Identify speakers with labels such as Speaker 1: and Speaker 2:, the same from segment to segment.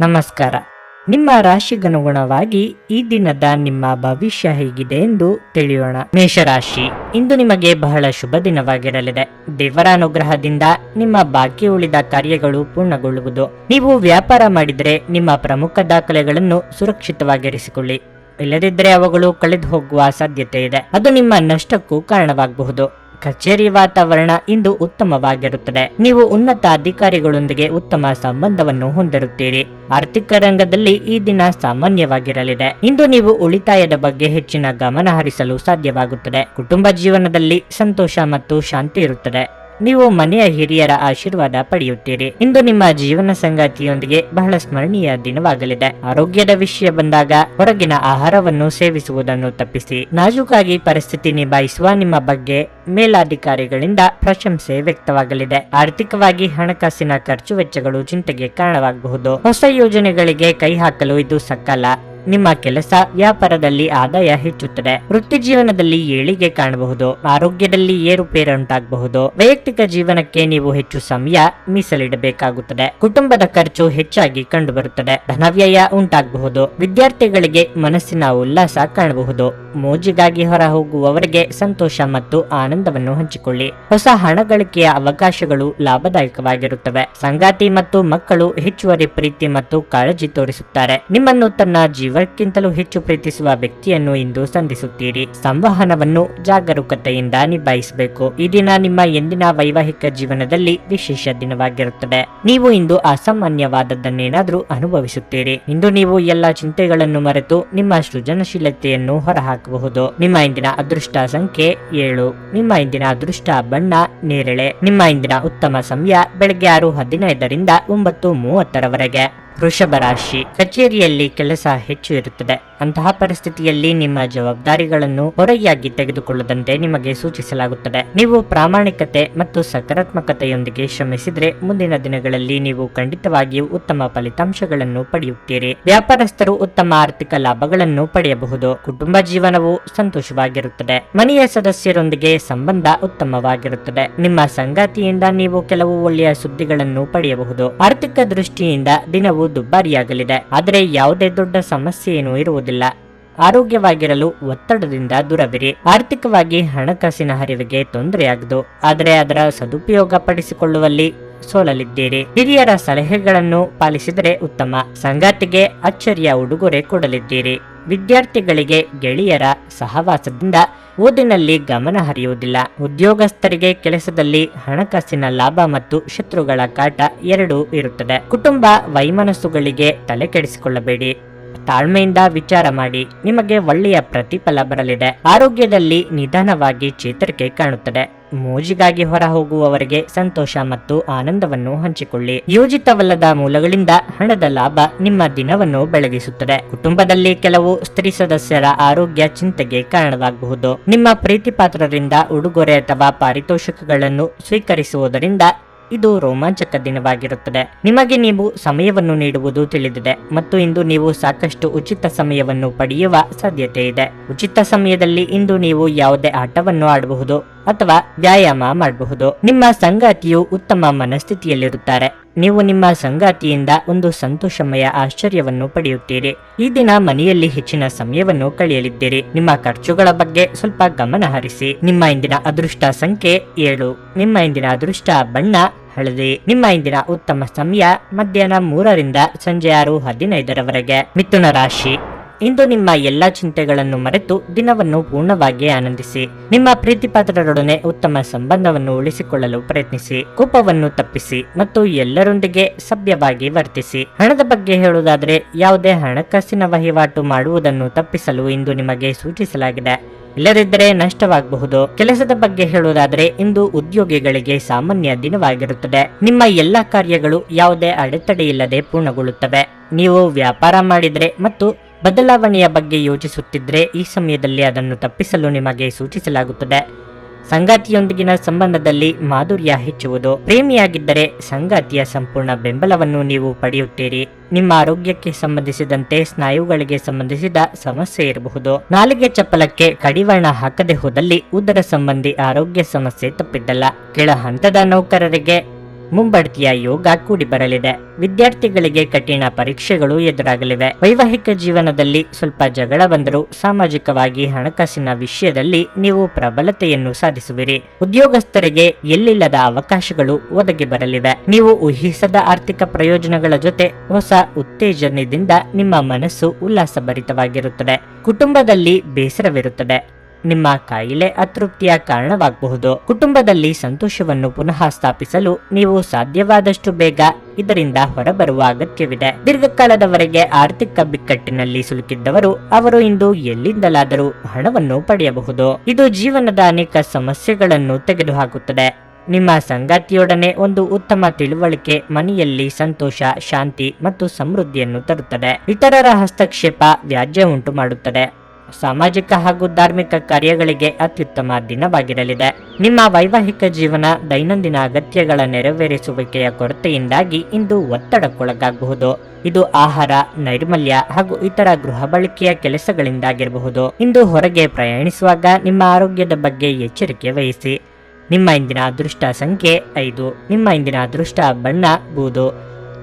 Speaker 1: ನಮಸ್ಕಾರ. ನಿಮ್ಮ ರಾಶಿಗನುಗುಣವಾಗಿ ಈ ದಿನದ ನಿಮ್ಮ ಭವಿಷ್ಯ ಹೇಗಿದೆ ಎಂದು ತಿಳಿಯೋಣ. ಮೇಷರಾಶಿ, ಇಂದು ನಿಮಗೆ ಬಹಳ ಶುಭ ದಿನವಾಗಿರಲಿದೆ. ದೇವರ ಅನುಗ್ರಹದಿಂದ ನಿಮ್ಮ ಬಾಕಿ ಉಳಿದ ಕಾರ್ಯಗಳು ಪೂರ್ಣಗೊಳ್ಳುವುದು. ನೀವು ವ್ಯಾಪಾರ ಮಾಡಿದರೆ ನಿಮ್ಮ ಪ್ರಮುಖ ದಾಖಲೆಗಳನ್ನು ಸುರಕ್ಷಿತವಾಗಿರಿಸಿಕೊಳ್ಳಿ. ಇಲ್ಲದಿದ್ದರೆ ಅವುಗಳು ಕಳೆದು ಹೋಗುವ ಸಾಧ್ಯತೆ ಇದೆ. ಅದು ನಿಮ್ಮ ನಷ್ಟಕ್ಕೂ ಕಾರಣವಾಗಬಹುದು. ಕಚೇರಿ ವಾತಾವರಣ ಇಂದು ಉತ್ತಮವಾಗಿರುತ್ತದೆ. ನೀವು ಉನ್ನತ ಅಧಿಕಾರಿಗಳೊಂದಿಗೆ ಉತ್ತಮ ಸಂಬಂಧವನ್ನು ಹೊಂದಿರುತ್ತೀರಿ. ಆರ್ಥಿಕ ರಂಗದಲ್ಲಿ ಈ ದಿನ ಸಾಮಾನ್ಯವಾಗಿರಲಿದೆ. ಇಂದು ನೀವು ಉಳಿತಾಯದ ಬಗ್ಗೆ ಹೆಚ್ಚಿನ ಗಮನ ಹರಿಸಲು ಸಾಧ್ಯವಾಗುತ್ತದೆ. ಕುಟುಂಬ ಜೀವನದಲ್ಲಿ ಸಂತೋಷ ಮತ್ತು ಶಾಂತಿ ಇರುತ್ತದೆ. ನೀವು ಮನೆಯ ಹಿರಿಯರ ಆಶೀರ್ವಾದ ಪಡೆಯುತ್ತೀರಿ. ಇಂದು ನಿಮ್ಮ ಜೀವನ ಸಂಗಾತಿಯೊಂದಿಗೆ ಬಹಳ ಸ್ಮರಣೀಯ ದಿನವಾಗಲಿದೆ. ಆರೋಗ್ಯದ ವಿಷಯ ಬಂದಾಗ ಹೊರಗಿನ ಆಹಾರವನ್ನು ಸೇವಿಸುವುದನ್ನು ತಪ್ಪಿಸಿ. ನಾಜೂಕಾಗಿ ಪರಿಸ್ಥಿತಿ ನಿಭಾಯಿಸುವ ನಿಮ್ಮ ಬಗ್ಗೆ ಮೇಲಾಧಿಕಾರಿಗಳಿಂದ ಪ್ರಶಂಸೆ ವ್ಯಕ್ತವಾಗಲಿದೆ. ಆರ್ಥಿಕವಾಗಿ ಹಣಕಾಸಿನ ಖರ್ಚು ವೆಚ್ಚಗಳು ಚಿಂತೆಗೆ ಕಾರಣವಾಗಬಹುದು. ಹೊಸ ಯೋಜನೆಗಳಿಗೆ ಕೈ ಹಾಕಲು ಇದು ಸಕಾಲ. ನಿಮ್ಮ ಕೆಲಸ ವ್ಯಾಪಾರದಲ್ಲಿ ಆದಾಯ ಹೆಚ್ಚುತ್ತದೆ. ವೃತ್ತಿ ಜೀವನದಲ್ಲಿ ಏಳಿಗೆ ಕಾಣಬಹುದು. ಆರೋಗ್ಯದಲ್ಲಿ ಏರುಪೇರುಂಟಾಗಬಹುದು. ವೈಯಕ್ತಿಕ ಜೀವನಕ್ಕೆ ನೀವು ಹೆಚ್ಚು ಸಮಯ ಮೀಸಲಿಡಬೇಕಾಗುತ್ತದೆ. ಕುಟುಂಬದ ಖರ್ಚು ಹೆಚ್ಚಾಗಿ ಕಂಡುಬರುತ್ತದೆ. ಧನವ್ಯಯ ಉಂಟಾಗಬಹುದು. ವಿದ್ಯಾರ್ಥಿಗಳಿಗೆ ಮನಸ್ಸಿನ ಉಲ್ಲಾಸ ಕಾಣಬಹುದು. ಮೋಜಿಗಾಗಿ ಹೊರ ಹೋಗುವವರಿಗೆ ಸಂತೋಷ ಮತ್ತು ಆನಂದವನ್ನು ಹಂಚಿಕೊಳ್ಳಿ. ಹೊಸ ಹಣ ಗಳಿಕೆಯ ಅವಕಾಶಗಳು ಲಾಭದಾಯಕವಾಗಿರುತ್ತವೆ. ಸಂಗಾತಿ ಮತ್ತು ಮಕ್ಕಳು ಹೆಚ್ಚುವರಿ ಪ್ರೀತಿ ಮತ್ತು ಕಾಳಜಿ ತೋರಿಸುತ್ತಾರೆ. ನಿಮ್ಮನ್ನು ತನ್ನ ಜೀವಕ್ಕಿಂತಲೂ ಹೆಚ್ಚು ಪ್ರೀತಿಸುವ ವ್ಯಕ್ತಿಯನ್ನು ಇಂದು ಸಂಧಿಸುತ್ತೀರಿ. ಸಂವಹನವನ್ನು ಜಾಗರೂಕತೆಯಿಂದ ನಿಭಾಯಿಸಬೇಕು. ಈ ದಿನ ನಿಮ್ಮ ಎಂದಿನ ವೈವಾಹಿಕ ಜೀವನದಲ್ಲಿ ವಿಶೇಷ ದಿನವಾಗಿರುತ್ತದೆ. ನೀವು ಇಂದು ಅಸಾಮಾನ್ಯವಾದದ್ದನ್ನೇನಾದರೂ ಅನುಭವಿಸುತ್ತೀರಿ. ಇಂದು ನೀವು ಎಲ್ಲ ಚಿಂತೆಗಳನ್ನು ಮರೆತು ನಿಮ್ಮ ಸೃಜನಶೀಲತೆಯನ್ನು ಹೊರಹಾಕಬಹುದು. ನಿಮ್ಮ ಇಂದಿನ ಅದೃಷ್ಟ ಸಂಖ್ಯೆ 7. ನಿಮ್ಮ ಇಂದಿನ ಅದೃಷ್ಟ ಬಣ್ಣ ನೇರಳೆ. ನಿಮ್ಮ ಇಂದಿನ ಉತ್ತಮ ಸಮಯ ಬೆಳಗ್ಗೆ 6:15 9:30 ವೃಷಭ ರಾಶಿ, ಕಚೇರಿಯಲ್ಲಿ ಕೆಲಸ ಹೆಚ್ಚು ಇರುತ್ತದೆ. ಅಂತಹ ಪರಿಸ್ಥಿತಿಯಲ್ಲಿ ನಿಮ್ಮ ಜವಾಬ್ದಾರಿಗಳನ್ನು ಹೊರೆಯಾಗಿ ತೆಗೆದುಕೊಳ್ಳದಂತೆ ನಿಮಗೆ ಸೂಚಿಸಲಾಗುತ್ತದೆ. ನೀವು ಪ್ರಾಮಾಣಿಕತೆ ಮತ್ತು ಸಕಾರಾತ್ಮಕತೆಯೊಂದಿಗೆ ಶ್ರಮಿಸಿದರೆ ಮುಂದಿನ ದಿನಗಳಲ್ಲಿ ನೀವು ಖಂಡಿತವಾಗಿಯೂ ಉತ್ತಮ ಫಲಿತಾಂಶಗಳನ್ನು ಪಡೆಯುತ್ತೀರಿ. ವ್ಯಾಪಾರಸ್ಥರು ಉತ್ತಮ ಆರ್ಥಿಕ ಲಾಭಗಳನ್ನು ಪಡೆಯಬಹುದು. ಕುಟುಂಬ ಜೀವನವು ಸಂತೋಷವಾಗಿರುತ್ತದೆ. ಮನೆಯ ಸದಸ್ಯರೊಂದಿಗೆ ಸಂಬಂಧ ಉತ್ತಮವಾಗಿರುತ್ತದೆ. ನಿಮ್ಮ ಸಂಗಾತಿಯಿಂದ ನೀವು ಕೆಲವು ಒಳ್ಳೆಯ ಸುದ್ದಿಗಳನ್ನು ಪಡೆಯಬಹುದು. ಆರ್ಥಿಕ ದೃಷ್ಟಿಯಿಂದ ದಿನವು ದುಬಾರಿಯಾಗಲಿದೆ, ಆದರೆ ಯಾವುದೇ ದೊಡ್ಡ ಸಮಸ್ಯೆ ಏನೂ ಇರುವುದಿಲ್ಲ. ಆರೋಗ್ಯವಾಗಿರಲು ಒತ್ತಡದಿಂದ ದೂರವಿರಿ. ಆರ್ಥಿಕವಾಗಿ ಹಣಕಾಸಿನ ಹರಿವಿಗೆ ತೊಂದರೆಯಾಗದು, ಆದರೆ ಅದರ ಸದುಪಯೋಗ ಪಡಿಸಿಕೊಳ್ಳುವಲ್ಲಿ ಸೋಲಲಿದ್ದೀರಿ. ಹಿರಿಯರ ಸಲಹೆಗಳನ್ನು ಪಾಲಿಸಿದರೆ ಉತ್ತಮ. ಸಂಗಾತಿಗೆ ಅಚ್ಚರಿಯ ಉಡುಗೊರೆ ಕೊಡಲಿದ್ದೀರಿ. ವಿದ್ಯಾರ್ಥಿಗಳಿಗೆ ಗೆಳೆಯರ ಸಹವಾಸದಿಂದ ಓದಿನಲ್ಲಿ ಗಮನ ಹರಿಯುವುದಿಲ್ಲ. ಉದ್ಯೋಗಸ್ಥರಿಗೆ ಕೆಲಸದಲ್ಲಿ ಹಣಕಾಸಿನ ಲಾಭ ಮತ್ತು ಶತ್ರುಗಳ ಕಾಟ ಎರಡೂ ಇರುತ್ತದೆ. ಕುಟುಂಬ ವೈಮನಸ್ಸುಗಳಿಗೆ ತಲೆ ಕೆಡಿಸಿಕೊಳ್ಳಬೇಡಿ. ತಾಳ್ಮೆಯಿಂದ ವಿಚಾರ ಮಾಡಿ. ನಿಮಗೆ ಒಳ್ಳೆಯ ಪ್ರತಿಫಲ ಬರಲಿದೆ. ಆರೋಗ್ಯದಲ್ಲಿ ನಿಧಾನವಾಗಿ ಚೇತರಿಕೆ ಕಾಣುತ್ತದೆ. ಮೋಜಿಗಾಗಿ ಹೊರ ಹೋಗುವವರಿಗೆ ಸಂತೋಷ ಮತ್ತು ಆನಂದವನ್ನು ಹಂಚಿಕೊಳ್ಳಿ. ಯೋಜಿತವಲ್ಲದ ಮೂಲಗಳಿಂದ ಹಣದ ಲಾಭ ನಿಮ್ಮ ದಿನವನ್ನು ಬೆಳಗಿಸುತ್ತದೆ. ಕುಟುಂಬದಲ್ಲಿ ಕೆಲವು ಸ್ತ್ರೀ ಸದಸ್ಯರ ಆರೋಗ್ಯ ಚಿಂತೆಗೆ ಕಾರಣವಾಗಬಹುದು. ನಿಮ್ಮ ಪ್ರೀತಿ ಪಾತ್ರರಿಂದ ಉಡುಗೊರೆ ಅಥವಾ ಪಾರಿತೋಷಕಗಳನ್ನು ಸ್ವೀಕರಿಸುವುದರಿಂದ ಇದು ರೋಮಾಂಚಕ ದಿನವಾಗಿರುತ್ತದೆ. ನಿಮಗೆ ನೀವು ಸಮಯವನ್ನು ನೀಡುವುದು ತಿಳಿದಿದೆ ಮತ್ತು ಇಂದು ನೀವು ಸಾಕಷ್ಟು ಉಚಿತ ಸಮಯವನ್ನು ಪಡೆಯುವ ಸಾಧ್ಯತೆ ಇದೆ. ಉಚಿತ ಸಮಯದಲ್ಲಿ ಇಂದು ನೀವು ಯಾವುದೇ ಆಟವನ್ನು ಆಡಬಹುದು ಅಥವಾ ವ್ಯಾಯಾಮ ಮಾಡಬಹುದು. ನಿಮ್ಮ ಸಂಗಾತಿಯು ಉತ್ತಮ ಮನಸ್ಥಿತಿಯಲ್ಲಿರುತ್ತಾರೆ. ನೀವು ನಿಮ್ಮ ಸಂಗಾತಿಯಿಂದ ಒಂದು ಸಂತೋಷಮಯ ಆಶ್ಚರ್ಯವನ್ನು ಪಡೆಯುತ್ತೀರಿ. ಈ ದಿನ ಮನೆಯಲ್ಲಿ ಹೆಚ್ಚಿನ ಸಮಯವನ್ನು ಕಳೆಯಲಿದ್ದೀರಿ. ನಿಮ್ಮ ಖರ್ಚುಗಳ ಬಗ್ಗೆ ಸ್ವಲ್ಪ ಗಮನ ಹರಿಸಿ. ನಿಮ್ಮ ಇಂದಿನ ಅದೃಷ್ಟ ಸಂಖ್ಯೆ 7. ನಿಮ್ಮ ಇಂದಿನ ಅದೃಷ್ಟ ಬಣ್ಣ ಹಳದಿ. ನಿಮ್ಮ ಇಂದಿನ ಉತ್ತಮ ಸಮಯ ಮಧ್ಯಾಹ್ನ 3 ಸಂಜೆ 6:15 ಮಿಥುನ ರಾಶಿ, ಇಂದು ನಿಮ್ಮ ಎಲ್ಲಾ ಚಿಂತೆಗಳನ್ನು ಮರೆತು ದಿನವನ್ನು ಪೂರ್ಣವಾಗಿ ಆನಂದಿಸಿ. ನಿಮ್ಮ ಪ್ರೀತಿಪಾತ್ರರೊಡನೆ ಉತ್ತಮ ಸಂಬಂಧವನ್ನು ಉಳಿಸಿಕೊಳ್ಳಲು ಪ್ರಯತ್ನಿಸಿ. ಕೋಪವನ್ನು ತಪ್ಪಿಸಿ ಮತ್ತು ಎಲ್ಲರೊಂದಿಗೆ ಸಭ್ಯವಾಗಿ ವರ್ತಿಸಿ. ಹಣದ ಬಗ್ಗೆ ಹೇಳುವುದಾದರೆ ಯಾವುದೇ ಹಣಕಾಸಿನ ವಹಿವಾಟು ಮಾಡುವುದನ್ನು ತಪ್ಪಿಸಲು ಇಂದು ನಿಮಗೆ ಸೂಚಿಸಲಾಗಿದೆ. ಇಲ್ಲದಿದ್ದರೆ ನಷ್ಟವಾಗಬಹುದು. ಕೆಲಸದ ಬಗ್ಗೆ ಹೇಳುವುದಾದರೆ ಇಂದು ಉದ್ಯೋಗಿಗಳಿಗೆ ಸಾಮಾನ್ಯ ದಿನವಾಗಿರುತ್ತದೆ. ನಿಮ್ಮ ಎಲ್ಲಾ ಕಾರ್ಯಗಳು ಯಾವುದೇ ಅಡೆತಡೆಯಿಲ್ಲದೆ ಪೂರ್ಣಗೊಳ್ಳುತ್ತವೆ. ನೀವು ವ್ಯಾಪಾರ ಮಾಡಿದರೆ ಮತ್ತು ಬದಲಾವಣೆಯ ಬಗ್ಗೆ ಯೋಚಿಸುತ್ತಿದ್ದರೆ ಈ ಸಮಯದಲ್ಲಿ ಅದನ್ನು ತಪ್ಪಿಸಲು ನಿಮಗೆ ಸೂಚಿಸಲಾಗುತ್ತದೆ. ಸಂಗಾತಿಯೊಂದಿಗಿನ ಸಂಬಂಧದಲ್ಲಿ ಮಾಧುರ್ಯ ಹೆಚ್ಚುವುದು. ಪ್ರೇಮಿಯಾಗಿದ್ದರೆ ಸಂಗಾತಿಯ ಸಂಪೂರ್ಣ ಬೆಂಬಲವನ್ನು ನೀವು ಪಡೆಯುತ್ತೀರಿ. ನಿಮ್ಮ ಆರೋಗ್ಯಕ್ಕೆ ಸಂಬಂಧಿಸಿದಂತೆ ಸ್ನಾಯುಗಳಿಗೆ ಸಂಬಂಧಿಸಿದ ಸಮಸ್ಯೆ ಇರಬಹುದು. ನಾಲಿಗೆ ಚಪ್ಪಲಕ್ಕೆ ಕಡಿವಾಣ ಹಾಕದೆ ಹೋದಲ್ಲಿ ಉದರ ಸಂಬಂಧಿ ಆರೋಗ್ಯ ಸಮಸ್ಯೆ ತಪ್ಪಿದ್ದಲ್ಲ. ಕೆಳ ಹಂತದ ನೌಕರರಿಗೆ ಮುಂಬಡ್ತಿಯ ಯೋಗ ಕೂಡಿ ಬರಲಿದೆ. ವಿದ್ಯಾರ್ಥಿಗಳಿಗೆ ಕಠಿಣ ಪರೀಕ್ಷೆಗಳು ಎದುರಾಗಲಿವೆ. ವೈವಾಹಿಕ ಜೀವನದಲ್ಲಿ ಸ್ವಲ್ಪ ಜಗಳ ಬಂದರೂ ಸಾಮಾಜಿಕವಾಗಿ ಹಣಕಾಸಿನ ವಿಷಯದಲ್ಲಿ ನೀವು ಪ್ರಬಲತೆಯನ್ನು ಸಾಧಿಸುವಿರಿ. ಉದ್ಯೋಗಸ್ಥರಿಗೆ ಎಲ್ಲಿಲ್ಲದ ಅವಕಾಶಗಳು ಒದಗಿ ಬರಲಿವೆ. ನೀವು ಊಹಿಸದ ಆರ್ಥಿಕ ಪ್ರಯೋಜನಗಳ ಜೊತೆ ಹೊಸ ಉತ್ತೇಜನದಿಂದ ನಿಮ್ಮ ಮನಸ್ಸು ಉಲ್ಲಾಸಭರಿತವಾಗಿರುತ್ತದೆ. ಕುಟುಂಬದಲ್ಲಿ ಬೇಸರವಿರುತ್ತದೆ. ನಿಮ್ಮ ಕಾಯಿಲೆ ಅತೃಪ್ತಿಯ ಕಾರಣವಾಗಬಹುದು. ಕುಟುಂಬದಲ್ಲಿ ಸಂತೋಷವನ್ನು ಪುನಃ ಸ್ಥಾಪಿಸಲು ನೀವು ಸಾಧ್ಯವಾದಷ್ಟು ಬೇಗ ಇದರಿಂದ ಹೊರಬರುವ ಅಗತ್ಯವಿದೆ. ದೀರ್ಘಕಾಲದವರೆಗೆ ಆರ್ಥಿಕ ಬಿಕ್ಕಟ್ಟಿನಲ್ಲಿ ಸಿಲುಕಿದ್ದವರು ಅವರು ಇಂದು ಎಲ್ಲಿಂದಲಾದರೂ ಹಣವನ್ನು ಪಡೆಯಬಹುದು. ಇದು ಜೀವನದ ಅನೇಕ ಸಮಸ್ಯೆಗಳನ್ನು ತೆಗೆದುಹಾಕುತ್ತದೆ. ನಿಮ್ಮ ಸಂಗಾತಿಯೊಡನೆ ಒಂದು ಉತ್ತಮ ತಿಳುವಳಿಕೆ ಮನೆಯಲ್ಲಿ ಸಂತೋಷ, ಶಾಂತಿ ಮತ್ತು ಸಮೃದ್ಧಿಯನ್ನು ತರುತ್ತದೆ. ಇತರರ ಹಸ್ತಕ್ಷೇಪ ವ್ಯಾಜ್ಯ ಉಂಟು ಮಾಡುತ್ತದೆ. ಸಾಮಾಜಿಕ ಹಾಗೂ ಧಾರ್ಮಿಕ ಕಾರ್ಯಗಳಿಗೆ ಅತ್ಯುತ್ತಮ ದಿನವಾಗಿರಲಿದೆ. ನಿಮ್ಮ ವೈವಾಹಿಕ ಜೀವನ ದೈನಂದಿನ ಅಗತ್ಯಗಳ ನೆರವೇರಿಸುವಿಕೆಯ ಕೊರತೆಯಿಂದಾಗಿ ಇಂದು ಒತ್ತಡಕ್ಕೊಳಗಾಗಬಹುದು. ಇದು ಆಹಾರ, ನೈರ್ಮಲ್ಯ ಹಾಗೂ ಇತರ ಗೃಹ ಬಳಕೆಯ ಕೆಲಸಗಳಿಂದಾಗಿರಬಹುದು. ಇಂದು ಹೊರಗೆ ಪ್ರಯಾಣಿಸುವಾಗ ನಿಮ್ಮ ಆರೋಗ್ಯದ ಬಗ್ಗೆ ಎಚ್ಚರಿಕೆ ವಹಿಸಿ. ನಿಮ್ಮ ಇಂದಿನ ಅದೃಷ್ಟ ಸಂಖ್ಯೆ 5. ನಿಮ್ಮ ಇಂದಿನ ಅದೃಷ್ಟ ಬಣ್ಣ ಬೂದು.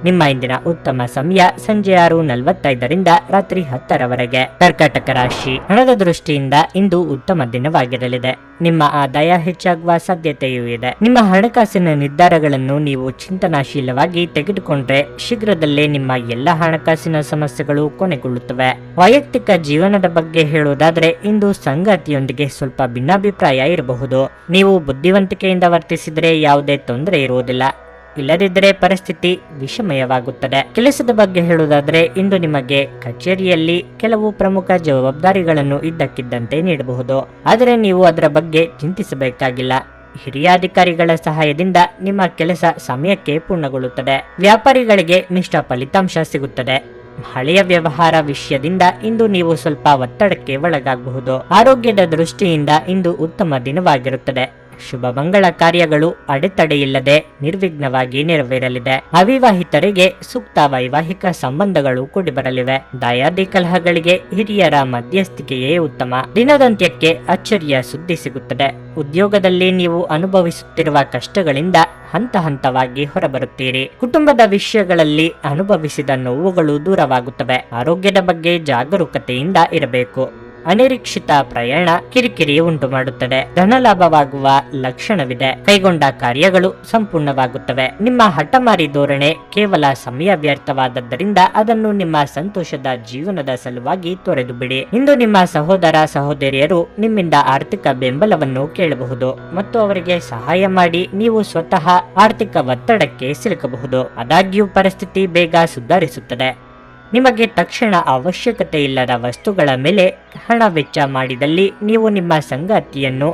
Speaker 1: ನಿಮ್ಮ ಇಂದಿನ ಉತ್ತಮ ಸಮಯ ಸಂಜೆ 6:45 ರಾತ್ರಿ 10 ಕರ್ಕಾಟಕ ರಾಶಿ. ಹಣದ ದೃಷ್ಟಿಯಿಂದ ಇಂದು ಉತ್ತಮ ದಿನವಾಗಿರಲಿದೆ. ನಿಮ್ಮ ಆದಾಯ ಹೆಚ್ಚಾಗುವ ಸಾಧ್ಯತೆಯೂ ಇದೆ. ನಿಮ್ಮ ಹಣಕಾಸಿನ ನಿರ್ಧಾರಗಳನ್ನು ನೀವು ಚಿಂತನಾಶೀಲವಾಗಿ ತೆಗೆದುಕೊಂಡ್ರೆ ಶೀಘ್ರದಲ್ಲೇ ನಿಮ್ಮ ಎಲ್ಲ ಹಣಕಾಸಿನ ಸಮಸ್ಯೆಗಳು ಕೊನೆಗೊಳ್ಳುತ್ತವೆ. ವೈಯಕ್ತಿಕ ಜೀವನದ ಬಗ್ಗೆ ಹೇಳುವುದಾದ್ರೆ ಇಂದು ಸಂಗಾತಿಯೊಂದಿಗೆ ಸ್ವಲ್ಪ ಭಿನ್ನಾಭಿಪ್ರಾಯ ಇರಬಹುದು. ನೀವು ಬುದ್ಧಿವಂತಿಕೆಯಿಂದ ವರ್ತಿಸಿದರೆ ಯಾವುದೇ ತೊಂದರೆ ಇರುವುದಿಲ್ಲ. ಇಲ್ಲದಿದ್ದರೆ ಪರಿಸ್ಥಿತಿ ವಿಷಮಯವಾಗುತ್ತದೆ. ಕೆಲಸದ ಬಗ್ಗೆ ಹೇಳುವುದಾದ್ರೆ ಇಂದು ನಿಮಗೆ ಕಚೇರಿಯಲ್ಲಿ ಕೆಲವು ಪ್ರಮುಖ ಜವಾಬ್ದಾರಿಗಳನ್ನು ಇದ್ದಕ್ಕಿದ್ದಂತೆ ನೀಡಬಹುದು. ಆದರೆ ನೀವು ಅದರ ಬಗ್ಗೆ ಚಿಂತಿಸಬೇಕಾಗಿಲ್ಲ. ಹಿರಿಯ ಅಧಿಕಾರಿಗಳ ಸಹಾಯದಿಂದ ನಿಮ್ಮ ಕೆಲಸ ಸಮಯಕ್ಕೆ ಪೂರ್ಣಗೊಳ್ಳುತ್ತದೆ. ವ್ಯಾಪಾರಿಗಳಿಗೆ ಮಿಶ್ರ ಫಲಿತಾಂಶ ಸಿಗುತ್ತದೆ. ಹಳೆಯ ವ್ಯವಹಾರ ವಿಷಯದಿಂದ ಇಂದು ನೀವು ಸ್ವಲ್ಪ ಒತ್ತಡಕ್ಕೆ ಒಳಗಾಗಬಹುದು. ಆರೋಗ್ಯದ ದೃಷ್ಟಿಯಿಂದ ಇಂದು ಉತ್ತಮ ದಿನವಾಗಿರುತ್ತದೆ. ಶುಭ ಮಂಗಳ ಕಾರ್ಯಗಳು ಅಡೆತಡೆಯಿಲ್ಲದೆ ನಿರ್ವಿಘ್ನವಾಗಿ ನೆರವೇರಲಿದೆ. ಅವಿವಾಹಿತರಿಗೆ ಸೂಕ್ತ ವೈವಾಹಿಕ ಸಂಬಂಧಗಳು ಕೂಡಿ ಬರಲಿವೆ. ದಾಯಾದಿ ಕಲಹಗಳಿಗೆ ಹಿರಿಯರ ಮಧ್ಯಸ್ಥಿಕೆಯೇ ಉತ್ತಮ. ದಿನದಂತ್ಯಕ್ಕೆ ಅಚ್ಚರಿಯ ಸುದ್ದಿ ಸಿಗುತ್ತದೆ. ಉದ್ಯೋಗದಲ್ಲಿ ನೀವು ಅನುಭವಿಸುತ್ತಿರುವ ಕಷ್ಟಗಳಿಂದ ಹಂತ ಹಂತವಾಗಿ ಹೊರಬರುತ್ತೀರಿ. ಕುಟುಂಬದ ವಿಷಯಗಳಲ್ಲಿ ಅನುಭವಿಸಿದ ನೋವುಗಳು ದೂರವಾಗುತ್ತವೆ. ಆರೋಗ್ಯದ ಬಗ್ಗೆ ಜಾಗರೂಕತೆಯಿಂದ ಇರಬೇಕು. ಅನಿರೀಕ್ಷಿತ ಪ್ರಯಾಣ ಕಿರಿಕಿರಿ ಉಂಟು ಮಾಡುತ್ತದೆ. ಧನ ಲಾಭವಾಗುವ ಲಕ್ಷಣವಿದೆ. ಕೈಗೊಂಡ ಕಾರ್ಯಗಳು ಸಂಪೂರ್ಣವಾಗುತ್ತವೆ. ನಿಮ್ಮ ಹಠಮಾರಿ ಧೋರಣೆ ಕೇವಲ ಸಮಯ ವ್ಯರ್ಥವಾದದ್ದರಿಂದ ಅದನ್ನು ನಿಮ್ಮ ಸಂತೋಷದ ಜೀವನದ ಸಲುವಾಗಿ ತೊರೆದು ಬಿಡಿ. ಇಂದು ನಿಮ್ಮ ಸಹೋದರ ಸಹೋದರಿಯರು ನಿಮ್ಮಿಂದ ಆರ್ಥಿಕ ಬೆಂಬಲವನ್ನು ಕೇಳಬಹುದು ಮತ್ತು ಅವರಿಗೆ ಸಹಾಯ ಮಾಡಿ ನೀವು ಸ್ವತಃ ಆರ್ಥಿಕ ಒತ್ತಡಕ್ಕೆ ಸಿಲುಕಬಹುದು. ಆದಾಗ್ಯೂ ಪರಿಸ್ಥಿತಿ ಬೇಗ ಸುಧಾರಿಸುತ್ತದೆ. ನಿಮಗೆ ತಕ್ಷಣ ಅವಶ್ಯಕತೆ ಇಲ್ಲದ ವಸ್ತುಗಳ ಮೇಲೆ ಹಣ ವೆಚ್ಚ ಮಾಡಿದಲ್ಲಿ ನೀವು ನಿಮ್ಮ ಸಂಗಾತಿಯನ್ನು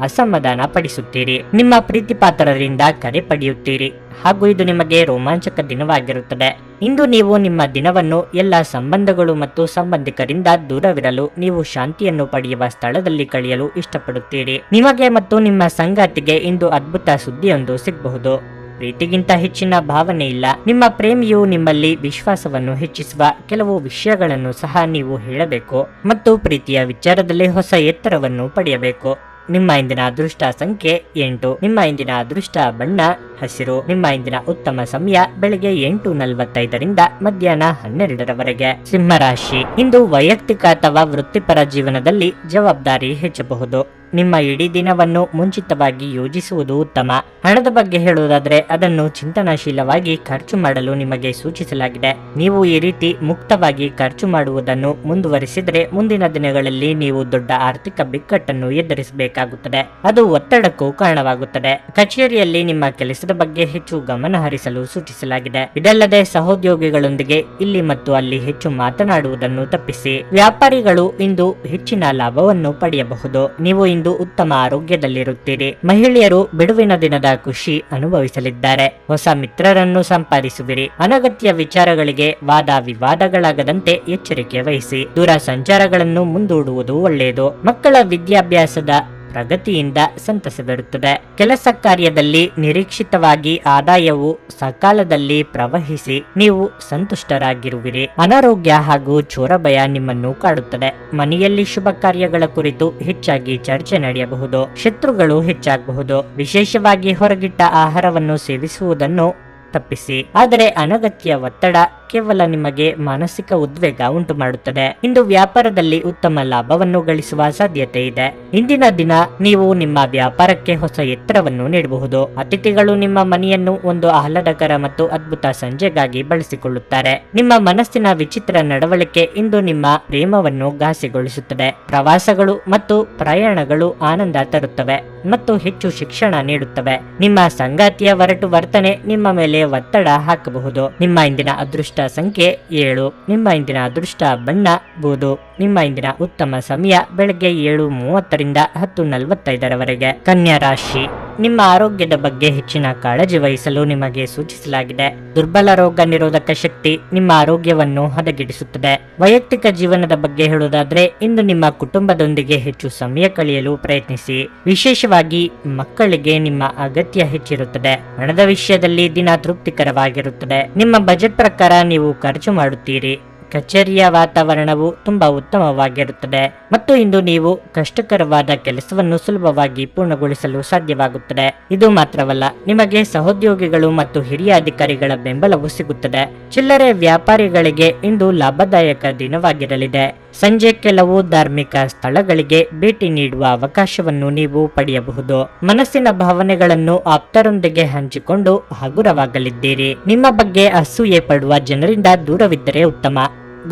Speaker 1: ಅಸಮಾಧಾನ ಪಡಿಸುತ್ತೀರಿ. ನಿಮ್ಮ ಪ್ರೀತಿಪಾತ್ರರಿಂದ ಕರೆ ಪಡೆಯುತ್ತೀರಿ ಹಾಗೂ ಇದು ನಿಮಗೆ ರೋಮಾಂಚಕ ದಿನವಾಗಿರುತ್ತದೆ. ಇಂದು ನೀವು ನಿಮ್ಮ ದಿನವನ್ನು ಎಲ್ಲ ಸಂಬಂಧಗಳು ಮತ್ತು ಸಂಬಂಧಿಕರಿಂದ ದೂರವಿರಲು ನೀವು ಶಾಂತಿಯನ್ನು ಪಡೆಯುವ ಸ್ಥಳದಲ್ಲಿ ಕಳೆಯಲು ಇಷ್ಟಪಡುತ್ತೀರಿ. ನಿಮಗೆ ಮತ್ತು ನಿಮ್ಮ ಸಂಗಾತಿಗೆ ಇಂದು ಅದ್ಭುತ ಸುದ್ದಿಯೊಂದು ಸಿಗಬಹುದು. ಪ್ರೀತಿಗಿಂತ ಹೆಚ್ಚಿನ ಭಾವನೆ ಇಲ್ಲ. ನಿಮ್ಮ ಪ್ರೇಮಿಯು ನಿಮ್ಮಲ್ಲಿ ವಿಶ್ವಾಸವನ್ನು ಹೆಚ್ಚಿಸುವ ಕೆಲವು ವಿಷಯಗಳನ್ನು ಸಹ ನೀವು ಹೇಳಬೇಕು ಮತ್ತು ಪ್ರೀತಿಯ ವಿಚಾರದಲ್ಲಿ ಹೊಸ ಎತ್ತರವನ್ನು ಪಡೆಯಬೇಕು. ನಿಮ್ಮ ಇಂದಿನ ಅದೃಷ್ಟ ಸಂಖ್ಯೆ 8. ನಿಮ್ಮ ಇಂದಿನ ಅದೃಷ್ಟ ಬಣ್ಣ ಹಸಿರು. ನಿಮ್ಮ ಇಂದಿನ ಉತ್ತಮ ಸಮಯ ಬೆಳಗ್ಗೆ 8:45 ಮಧ್ಯಾಹ್ನ 12 ಸಿಂಹರಾಶಿ. ಇಂದು ವೈಯಕ್ತಿಕ ಅಥವಾ ವೃತ್ತಿಪರ ಜೀವನದಲ್ಲಿ ಜವಾಬ್ದಾರಿ ಹೆಚ್ಚಬಹುದು. ನಿಮ್ಮ ಇಡೀ ದಿನವನ್ನು ಮುಂಚಿತವಾಗಿ ಯೋಜಿಸುವುದು ಉತ್ತಮ. ಹಣದ ಬಗ್ಗೆ ಹೇಳುವುದಾದ್ರೆ ಅದನ್ನು ಚಿಂತನಾಶೀಲವಾಗಿ ಖರ್ಚು ಮಾಡಲು ನಿಮಗೆ ಸೂಚಿಸಲಾಗಿದೆ. ನೀವು ಈ ರೀತಿ ಮುಕ್ತವಾಗಿ ಖರ್ಚು ಮಾಡುವುದನ್ನು ಮುಂದುವರಿಸಿದರೆ ಮುಂದಿನ ದಿನಗಳಲ್ಲಿ ನೀವು ದೊಡ್ಡ ಆರ್ಥಿಕ ಬಿಕ್ಕಟ್ಟನ್ನು ಎದುರಿಸಬೇಕಾಗುತ್ತದೆ. ಅದು ಒತ್ತಡಕ್ಕೂ ಕಾರಣವಾಗುತ್ತದೆ. ಕಚೇರಿಯಲ್ಲಿ ನಿಮ್ಮ ಕೆಲಸದ ಬಗ್ಗೆ ಹೆಚ್ಚು ಗಮನ ಹರಿಸಲು ಸೂಚಿಸಲಾಗಿದೆ. ಇದಲ್ಲದೆ ಸಹೋದ್ಯೋಗಿಗಳೊಂದಿಗೆ ಇಲ್ಲಿ ಮತ್ತು ಅಲ್ಲಿ ಹೆಚ್ಚು ಮಾತನಾಡುವುದನ್ನು ತಪ್ಪಿಸಿ. ವ್ಯಾಪಾರಿಗಳು ಇಂದು ಹೆಚ್ಚಿನ ಲಾಭವನ್ನು ಪಡೆಯಬಹುದು. ನೀವು ಇಂದು ಉತ್ತಮ ಆರೋಗ್ಯದಲ್ಲಿರುತ್ತೀರಿ. ಮಹಿಳೆಯರು ಬಿಡುವಿನ ದಿನದ ಖುಷಿ ಅನುಭವಿಸಲಿದ್ದಾರೆ. ಹೊಸ ಮಿತ್ರರನ್ನು ಸಂಪಾದಿಸುವಿರಿ. ಅನಗತ್ಯ ವಿಚಾರಗಳಿಗೆ ವಾದ ವಿವಾದಗಳಾಗದಂತೆ ಎಚ್ಚರಿಕೆ ವಹಿಸಿ. ದೂರ ಸಂಚಾರಗಳನ್ನು ಮುಂದೂಡುವುದು ಒಳ್ಳೆಯದು. ಮಕ್ಕಳ ವಿದ್ಯಾಭ್ಯಾಸದ ಪ್ರಗತಿಯಿಂದ ಸಂತಸವಿರುತ್ತದೆ. ಕೆಲಸ ಕಾರ್ಯದಲ್ಲಿ ನಿರೀಕ್ಷಿತವಾಗಿ ಆದಾಯವು ಸಕಾಲದಲ್ಲಿ ಪ್ರವಹಿಸಿ ನೀವು ಸಂತುಷ್ಟರಾಗಿರುವಿರಿ. ಅನಾರೋಗ್ಯ ಹಾಗೂ ಚೋರಭಯ ನಿಮ್ಮನ್ನು ಕಾಡುತ್ತದೆ. ಮನೆಯಲ್ಲಿ ಶುಭ ಕಾರ್ಯಗಳ ಕುರಿತು ಹೆಚ್ಚಾಗಿ ಚರ್ಚೆ ನಡೆಯಬಹುದು. ಶತ್ರುಗಳು ಹೆಚ್ಚಾಗಬಹುದು. ವಿಶೇಷವಾಗಿ ಹೊರಗಿಟ್ಟ ಆಹಾರವನ್ನು ಸೇವಿಸುವುದನ್ನು ತಪ್ಪಿಸಿ. ಆದರೆ ಅನಗತ್ಯ ಒತ್ತಡ ಕೇವಲ ನಿಮಗೆ ಮಾನಸಿಕ ಉದ್ವೇಗ ಉಂಟು ಮಾಡುತ್ತದೆ. ಇಂದು ವ್ಯಾಪಾರದಲ್ಲಿ ಉತ್ತಮ ಲಾಭವನ್ನು ಗಳಿಸುವ ಸಾಧ್ಯತೆ ಇದೆ. ಇಂದಿನ ದಿನ ನೀವು ನಿಮ್ಮ ವ್ಯಾಪಾರಕ್ಕೆ ಹೊಸ ಎತ್ತರವನ್ನು ನೀಡಬಹುದು. ಅತಿಥಿಗಳು ನಿಮ್ಮ ಮನೆಯನ್ನು ಒಂದು ಆಹ್ಲಾದಕರ ಮತ್ತು ಅದ್ಭುತ ಸಂಜೆಗಾಗಿ ಬಳಸಿಕೊಳ್ಳುತ್ತಾರೆ. ನಿಮ್ಮ ಮನಸ್ಸಿನ ವಿಚಿತ್ರ ನಡವಳಿಕೆ ಇಂದು ನಿಮ್ಮ ಪ್ರೇಮವನ್ನು ಘಾಸಿಗೊಳಿಸುತ್ತದೆ. ಪ್ರವಾಸಗಳು ಮತ್ತು ಪ್ರಯಾಣಗಳು ಆನಂದ ತರುತ್ತವೆ ಮತ್ತು ಹೆಚ್ಚು ಶಿಕ್ಷಣ ನೀಡುತ್ತವೆ. ನಿಮ್ಮ ಸಂಗಾತಿಯ ಒರಟು ವರ್ತನೆ ನಿಮ್ಮ ಮೇಲೆ ಒತ್ತಡ ಹಾಕಬಹುದು. ನಿಮ್ಮ ಇಂದಿನ ಅದೃಷ್ಟ ಸಂಖ್ಯೆ 7. ನಿಮ್ಮ ಇಂದಿನ ಅದೃಷ್ಟ ಬಣ್ಣ ಬೂದು. ನಿಮ್ಮ ಇಂದಿನ ಉತ್ತಮ ಸಮಯ ಬೆಳಗ್ಗೆ 7:30ರಿಂದ 10:45ರವರೆಗೆ. ಕನ್ಯಾ ರಾಶಿ, ನಿಮ್ಮ ಆರೋಗ್ಯದ ಬಗ್ಗೆ ಹೆಚ್ಚಿನ ಕಾಳಜಿ ವಹಿಸಲು ನಿಮಗೆ ಸೂಚಿಸಲಾಗಿದೆ. ದುರ್ಬಲ ರೋಗ ನಿರೋಧಕ ಶಕ್ತಿ ನಿಮ್ಮ ಆರೋಗ್ಯವನ್ನು ಹದಗೆಡಿಸುತ್ತದೆ. ವೈಯಕ್ತಿಕ ಜೀವನದ ಬಗ್ಗೆ ಹೇಳುವುದಾದ್ರೆ, ಇಂದು ನಿಮ್ಮ ಕುಟುಂಬದೊಂದಿಗೆ ಹೆಚ್ಚು ಸಮಯ ಕಳೆಯಲು ಪ್ರಯತ್ನಿಸಿ. ವಿಶೇಷವಾಗಿ ಮಕ್ಕಳಿಗೆ ನಿಮ್ಮ ಅಗತ್ಯ ಹೆಚ್ಚಿರುತ್ತದೆ. ಹಣದ ವಿಷಯದಲ್ಲಿ ದಿನ ತೃಪ್ತಿಕರವಾಗಿರುತ್ತದೆ. ನಿಮ್ಮ ಬಜೆಟ್ ಪ್ರಕಾರ ನೀವು ಖರ್ಚು ಮಾಡುತ್ತೀರಿ. ಕಚೇರಿಯ ವಾತಾವರಣವು ತುಂಬಾ ಉತ್ತಮವಾಗಿರುತ್ತದೆ ಮತ್ತು ಇಂದು ನೀವು ಕಷ್ಟಕರವಾದ ಕೆಲಸವನ್ನು ಸುಲಭವಾಗಿ ಪೂರ್ಣಗೊಳಿಸಲು ಸಾಧ್ಯವಾಗುತ್ತದೆ. ಇದು ಮಾತ್ರವಲ್ಲ, ನಿಮಗೆ ಸಹೋದ್ಯೋಗಿಗಳು ಮತ್ತು ಹಿರಿಯ ಅಧಿಕಾರಿಗಳ ಬೆಂಬಲವೂ ಸಿಗುತ್ತದೆ. ಚಿಲ್ಲರೆ ವ್ಯಾಪಾರಿಗಳಿಗೆ ಇಂದು ಲಾಭದಾಯಕ ದಿನವಾಗಿರಲಿದೆ. ಸಂಜೆ ಕೆಲವು ಧಾರ್ಮಿಕ ಸ್ಥಳಗಳಿಗೆ ಭೇಟಿ ನೀಡುವ ಅವಕಾಶವನ್ನು ನೀವು ಪಡೆಯಬಹುದು. ಮನಸ್ಸಿನ ಭಾವನೆಗಳನ್ನು ಆಪ್ತರೊಂದಿಗೆ ಹಂಚಿಕೊಂಡು ಹಗುರವಾಗಲಿದ್ದೀರಿ. ನಿಮ್ಮ ಬಗ್ಗೆ ಅಸೂಯೆ ಪಡುವ ಜನರಿಂದ ದೂರವಿದ್ದರೆ ಉತ್ತಮ.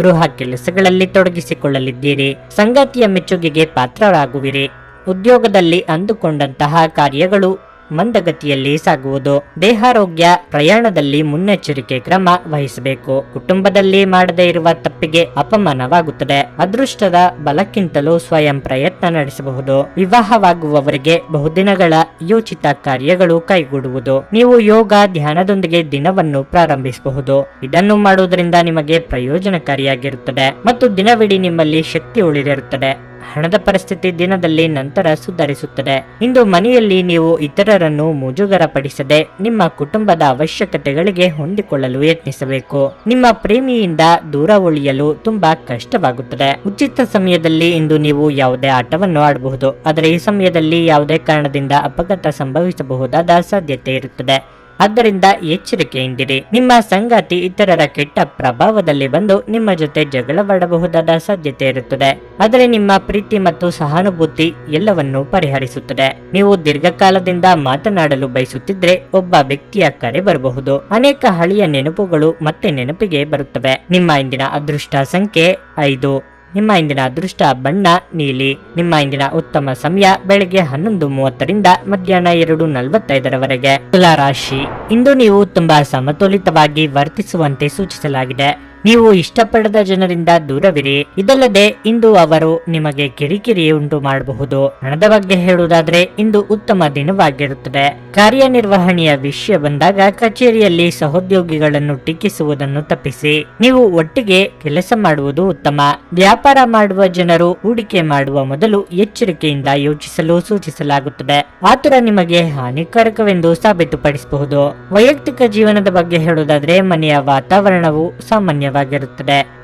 Speaker 1: ಗೃಹ ಕೆಲಸಗಳಲ್ಲಿ ತೊಡಗಿಸಿಕೊಳ್ಳಲಿದ್ದೀರಿ. ಸಂಗಾತಿಯ ಮೆಚ್ಚುಗೆಗೆ ಪಾತ್ರರಾಗುವಿರಿ. ಉದ್ಯೋಗದಲ್ಲಿ ಅಂದುಕೊಂಡಂತಹ ಕಾರ್ಯಗಳು ಮಂದಗತಿಯಲ್ಲಿ ಸಾಗುವುದು. ದೇಹಾರೋಗ್ಯ, ಪ್ರಯಾಣದಲ್ಲಿ ಮುನ್ನೆಚ್ಚರಿಕೆ ಕ್ರಮ ವಹಿಸಬೇಕು. ಕುಟುಂಬದಲ್ಲಿ ಮಾಡದೇ ಇರುವ ತಪ್ಪಿಗೆ ಅಪಮಾನವಾಗುತ್ತದೆ. ಅದೃಷ್ಟದ ಬಲಕ್ಕಿಂತಲೂ ಸ್ವಯಂ ಪ್ರಯತ್ನ ನಡೆಸಬಹುದು. ವಿವಾಹವಾಗುವವರಿಗೆ ಬಹುದಿನಗಳ ಯೋಚಿತ ಕಾರ್ಯಗಳು ಕೈಗೂಡುವುದು. ನೀವು ಯೋಗ, ಧ್ಯಾನದೊಂದಿಗೆ ದಿನವನ್ನು ಪ್ರಾರಂಭಿಸಬಹುದು. ಇದನ್ನು ಮಾಡುವುದರಿಂದ ನಿಮಗೆ ಪ್ರಯೋಜನಕಾರಿಯಾಗಿರುತ್ತದೆ ಮತ್ತು ದಿನವಿಡೀ ನಿಮ್ಮಲ್ಲಿ ಶಕ್ತಿ ಉಳಿದಿರುತ್ತದೆ. ಹಣದ ಪರಿಸ್ಥಿತಿ ದಿನದಲ್ಲಿ ನಂತರ ಸುಧಾರಿಸುತ್ತದೆ. ಇಂದು ಮನೆಯಲ್ಲಿ ನೀವು ಇತರರನ್ನು ಮುಜುಗರಪಡಿಸದೆ ನಿಮ್ಮ ಕುಟುಂಬದ ಅವಶ್ಯಕತೆಗಳಿಗೆ ಹೊಂದಿಕೊಳ್ಳಲು ಯತ್ನಿಸಬೇಕು. ನಿಮ್ಮ ಪ್ರೇಮಿಯಿಂದ ದೂರ ಉಳಿಯಲು ತುಂಬಾ ಕಷ್ಟವಾಗುತ್ತದೆ. ಉಚಿತ ಸಮಯದಲ್ಲಿ ಇಂದು ನೀವು ಯಾವುದೇ ಆಟವನ್ನು ಆಡಬಹುದು, ಆದರೆ ಈ ಸಮಯದಲ್ಲಿ ಯಾವುದೇ ಕಾರಣದಿಂದ ಅಪಘಾತ ಸಂಭವಿಸಬಹುದಾದ ಸಾಧ್ಯತೆ ಇರುತ್ತದೆ. ಆದ್ದರಿಂದ ಎಚ್ಚರಿಕೆಯಿಂದಿರಿ. ನಿಮ್ಮ ಸಂಗಾತಿ ಇತರರ ಕೆಟ್ಟ ಪ್ರಭಾವದಲ್ಲಿ ಬಂದು ನಿಮ್ಮ ಜೊತೆ ಜಗಳವಾಡಬಹುದಾದ ಸಾಧ್ಯತೆ ಇರುತ್ತದೆ. ಆದರೆ ನಿಮ್ಮ ಪ್ರೀತಿ ಮತ್ತು ಸಹಾನುಭೂತಿ ಎಲ್ಲವನ್ನೂ ಪರಿಹರಿಸುತ್ತದೆ. ನೀವು ದೀರ್ಘಕಾಲದಿಂದ ಮಾತನಾಡಲು ಬಯಸುತ್ತಿದ್ರೆ ಒಬ್ಬ ವ್ಯಕ್ತಿಯ ಕರೆ ಬರಬಹುದು. ಅನೇಕ ಹಳೆಯ ನೆನಪುಗಳು ಮತ್ತೆ ನೆನಪಿಗೆ ಬರುತ್ತವೆ. ನಿಮ್ಮ ಇಂದಿನ ಅದೃಷ್ಟ ಸಂಖ್ಯೆ 5. ನಿಮ್ಮ ಇಂದಿನ ಅದೃಷ್ಟ ಬಣ್ಣ ನೀಲಿ. ನಿಮ್ಮ ಇಂದಿನ ಉತ್ತಮ ಸಮಯ ಬೆಳಗ್ಗೆ 11:30ರಿಂದ ಮಧ್ಯಾಹ್ನ 2:45ರವರೆಗೆ. ತುಲಾ ರಾಶಿ, ಇಂದು ನೀವು ತುಂಬಾ ಸಮತೋಲಿತವಾಗಿ ವರ್ತಿಸುವಂತೆ ಸೂಚಿಸಲಾಗಿದೆ. ನೀವು ಇಷ್ಟಪಡದ ಜನರಿಂದ ದೂರವಿರಿ. ಇದಲ್ಲದೆ ಇಂದು ಅವರು ನಿಮಗೆ ಕಿರಿಕಿರಿ ಉಂಟು ಮಾಡಬಹುದು. ಹಣದ ಬಗ್ಗೆ ಹೇಳುವುದಾದ್ರೆ ಇಂದು ಉತ್ತಮ ದಿನವಾಗಿರುತ್ತದೆ. ಕಾರ್ಯನಿರ್ವಹಣೆಯ ವಿಷಯ ಬಂದಾಗ ಕಚೇರಿಯಲ್ಲಿ ಸಹೋದ್ಯೋಗಿಗಳನ್ನು ಟೀಕಿಸುವುದನ್ನು ತಪ್ಪಿಸಿ. ನೀವು ಒಟ್ಟಿಗೆ ಕೆಲಸ ಮಾಡುವುದು ಉತ್ತಮ. ವ್ಯಾಪಾರ ಮಾಡುವ ಜನರು ಹೂಡಿಕೆ ಮಾಡುವ ಮೊದಲು ಎಚ್ಚರಿಕೆಯಿಂದ ಯೋಚಿಸಲು ಸೂಚಿಸಲಾಗುತ್ತದೆ. ಆತುರ ನಿಮಗೆ ಹಾನಿಕಾರಕವೆಂದು ಸಾಬೀತುಪಡಿಸಬಹುದು. ವೈಯಕ್ತಿಕ ಜೀವನದ ಬಗ್ಗೆ ಹೇಳುವುದಾದ್ರೆ ಮನೆಯ ವಾತಾವರಣವು ಸಾಮಾನ್ಯವಾಗಿರುತ್ತದೆ.